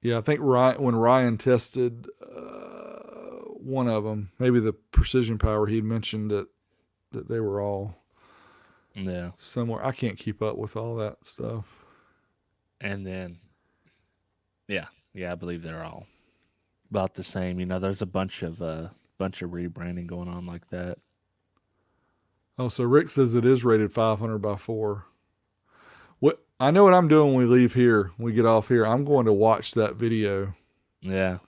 Yeah, I think when Ryan tested one of them, maybe the Precision Power, he mentioned that they were all Yeah. similar. I can't keep up with all that stuff. And then yeah, I believe they're all about the same. There's a bunch of rebranding going on like that. Oh, so Rick says it is rated 500 by 4. I know what I'm doing when we leave here. When we get off here, I'm going to watch that video. Yeah.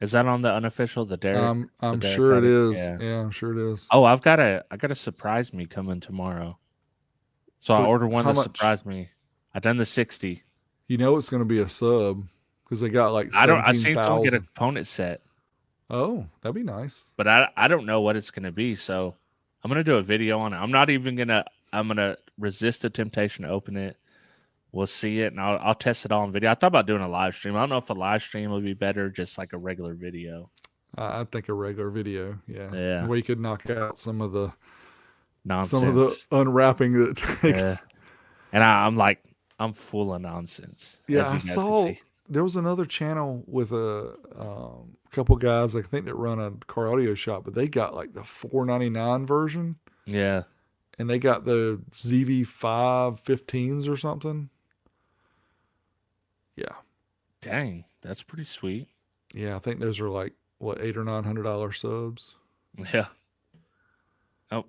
Is that on the unofficial, the Derek? I'm Derek sure it Carter? is. Yeah. Yeah, I'm sure it is. Oh, I got a surprise me coming tomorrow. So I ordered one How to much? surprise me. I done the 60. You know it's going to be a sub because they got like I seen someone get a 17,000. component set, Oh, that'd be nice. but I don't know what it's gonna be. So I'm gonna do a video on it. I'm gonna resist the temptation to open it. We'll see it, and I'll test it all on video. I thought about doing a live stream. I don't know if a live stream would be better, just like a regular video. I think a regular video, yeah. Yeah. We could knock out some of the Nonsense. unwrapping that it takes. Yeah. And I'm full of nonsense. Yeah, as you I guys can saw see. there was another channel with a couple guys I think that run a car audio shop, but they got like the $4.99 version, Yeah. and they got the ZV515s or something. Yeah, Dang, that's pretty sweet. yeah, I think those are like what $800 or $900 subs. Yeah. Oh,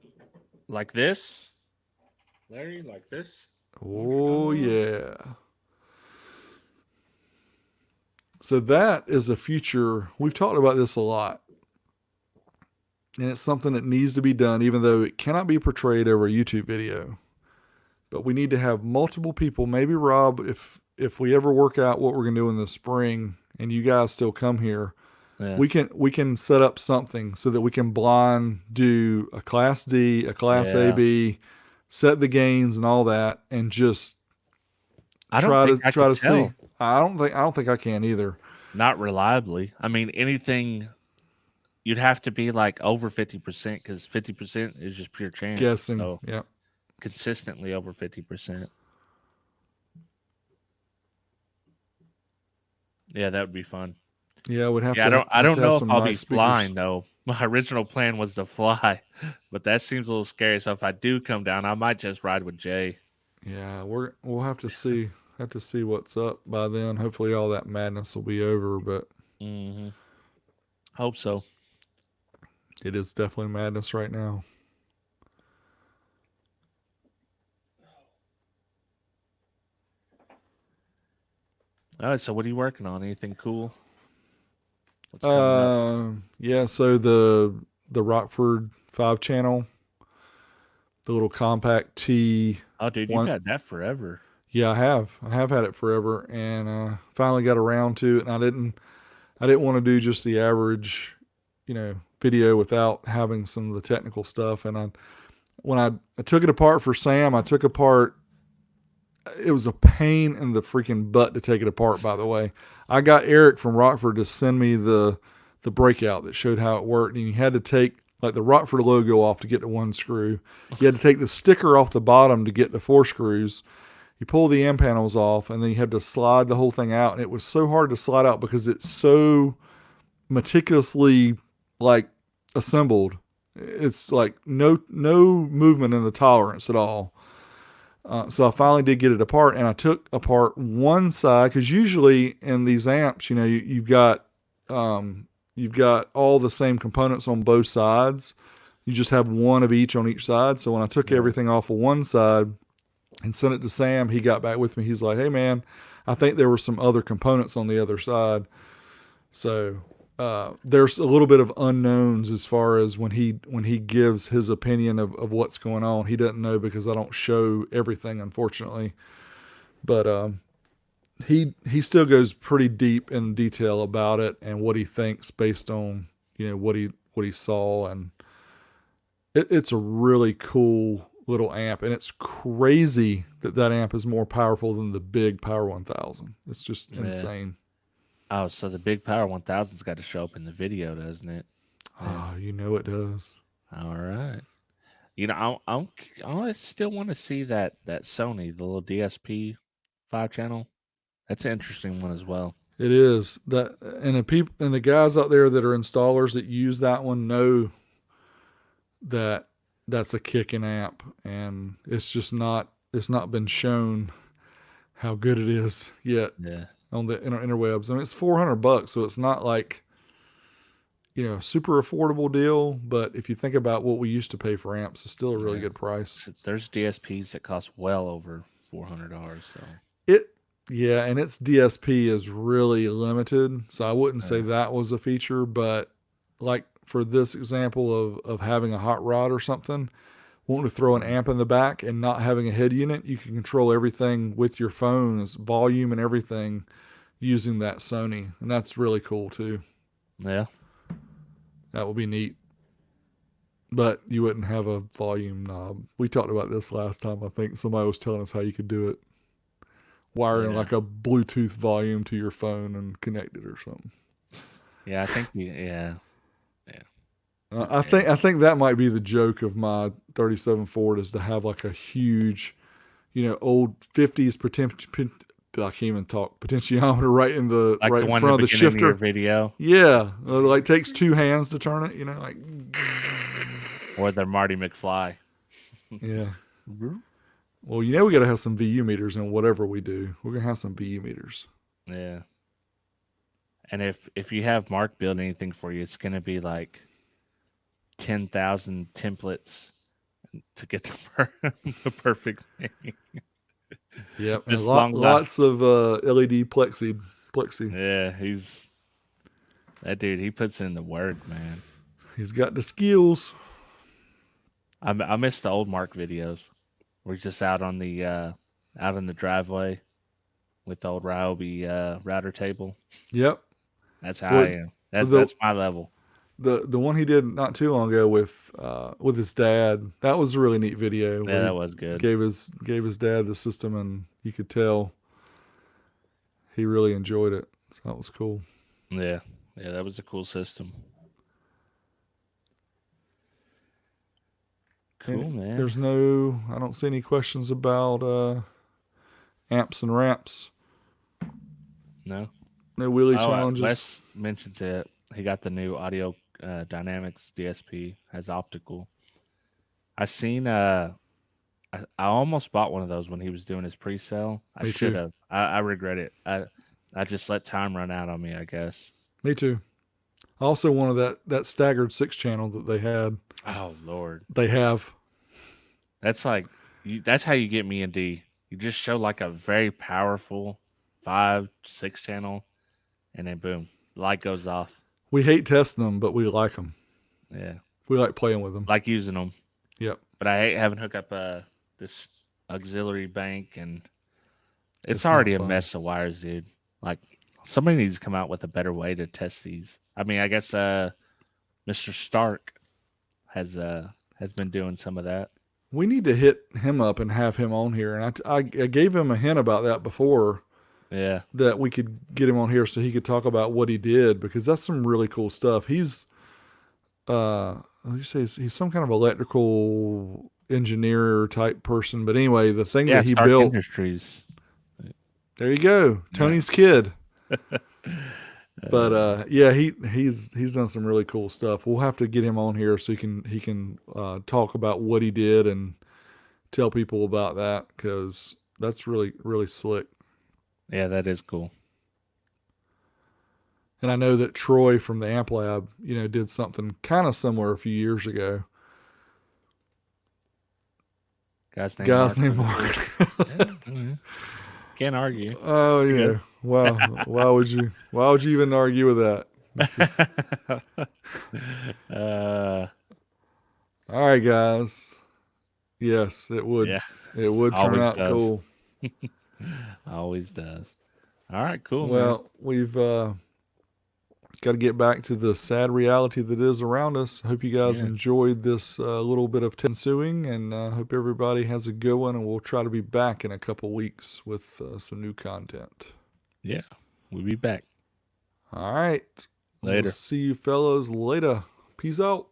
like this, Larry, like this. Oh yeah. So that is a future. We've talked about this a lot. And it's something that needs to be done, even though it cannot be portrayed over a YouTube video. But we need to have multiple people. Maybe Rob, if we ever work out what we're gonna do in the spring, and you guys still come here, Yeah. we can set up something so that we can blind do a Class D, a Class Yeah. AB, set the gains and all that, and just I don't think I try could to see. tell. I don't think I can either. Not reliably. I mean, anything you'd have to be like over 50% because 50% is just pure chance. Guessing, So yeah. consistently over 50%. Yeah, that would be fun. Yeah, we'd have Yeah, to I don't have know if some I'll be nice speakers. flying though. My original plan was to fly, but that seems a little scary. So if I do come down, I might just ride with Jay. Yeah, we'll have to see what's up by then. Hopefully all that madness will be over, but Mm-hmm. Hope so. it is definitely madness right now. All right, so what are you working on? Anything cool? What's coming up? Yeah, so the Rockford 5 channel, the little compact T Oh, dude, you've one. had that forever. Yeah, I have had it forever, and finally got around to it. And I didn't want to do just the average, video without having some of the technical stuff. And when I took it apart for Sam, I took apart. It was a pain in the freaking butt to take it apart. By the way, I got Eric from Rockford to send me the breakout that showed how it worked, and you had to take like the Rockford logo off to get to one screw. You had to take the sticker off the bottom to get the 4 screws. You pull the end panels off, and then you had to slide the whole thing out. And it was so hard to slide out because it's so meticulously like assembled. It's like no movement in the tolerance at all. So I finally did get it apart, and I took apart one side because usually in these amps, you've got all the same components on both sides. You just have one of each on each side. So when I took everything off of one side and sent it to Sam, he got back with me. He's like, "Hey man, I think there were some other components on the other side." So there's a little bit of unknowns as far as when he gives his opinion of what's going on. He doesn't know because I don't show everything, unfortunately. But he still goes pretty deep in detail about it and what he thinks based on what he saw, and it's a really cool little amp, and it's crazy that amp is more powerful than the big Power 1000. It's just insane. Oh, so the big Power 1000's got to show up in the video, doesn't it? Oh, it does. All right. I still want to see that Sony, the little DSP 5 channel. That's an interesting one as well. It is that, and the guys out there that are installers that use that one know that that's a kicking amp, and it's not been shown how good it is yet. Yeah. On the interwebs. I mean, it's $400, so it's not like, super affordable deal. But if you think about what we used to pay for amps, it's still a really good price. There's DSPs that cost well over $400. So and its DSP is really limited. So I wouldn't say that was a feature, but like for this example of having a hot rod or something, wanting to throw an amp in the back and not having a head unit, you can control everything with your phone, volume and everything, using that Sony, and that's really cool too. Yeah, that would be neat. But you wouldn't have a volume knob. We talked about this last time. I think somebody was telling us how you could do it, wiring like a Bluetooth volume to your phone and connect it or something. Yeah, I think I think that might be the joke of my 37 Ford, is to have like a huge, old 50s I can't even talk, potentiometer right in the like right the in one front of the shifter. Your video. Yeah, like takes 2 hands to turn it. Like. Or the Marty McFly. Yeah. Well, we got to have some VU meters in whatever we do. We're gonna have some VU meters. Yeah. And if you have Mark build anything for you, it's gonna be like 10,000 templates to get the perfect thing. Yep, and lots of LED plexi. Yeah, that dude. He puts in the work, man. He's got the skills. I miss the old Mark videos. We're just out on the driveway with the old Ryobi router table. Yep. That's how I am. That's my level. The one he did not too long ago with his dad, that was a really neat video. Yeah, that was good. Gave his dad the system, and you could tell he really enjoyed it. So that was cool. Yeah, that was a cool system. Cool, And man. I don't see any questions about amps and ramps. No wheelie challenges. Wes mentions it. He got the new Audio Dynamics DSP, has optical. I seen I almost bought one of those when he was doing his pre-sale. I should have. I regret it. I just let time run out on me, I guess. Me too. I also wanted that staggered 6-channel that they had. Oh Lord. They have. That's like that's how you get me and D. You just show like a very powerful 5-6 channel, and then boom, light goes off. We hate testing them, but we like them. Yeah, we like playing with them. Like using them. Yep. But I hate having to hook up this auxiliary bank, and it's already a mess of wires, dude. Like somebody needs to come out with a better way to test these. I mean, I guess Mr. Stark has been doing some of that. We need to hit him up and have him on here. And I gave him a hint about that before. Yeah. That we could get him on here so he could talk about what he did, because that's some really cool stuff. He's he's some kind of electrical engineer type person. But anyway, the thing that he Stark built. Industries. There you go. Tony's kid. But he's done some really cool stuff. We'll have to get him on here so he can talk about what he did and tell people about that, because that's really, really slick. Yeah, that is cool. And I know that Troy from the Amp Lab, did something kind of similar a few years ago. Guy's name Mark. Can't argue. Oh yeah. Wow. Why would you even argue with that? All right, guys. Yes, it would. Yeah. It would turn out cool. Always does. All right, cool. Well, man. We've got to get back to the sad reality that is around us. Hope you guys enjoyed this little bit of ensuing, and hope everybody has a good one. And we'll try to be back in a couple weeks with some new content. Yeah, we'll be back. All right. Later. We'll see you fellas later. Peace out.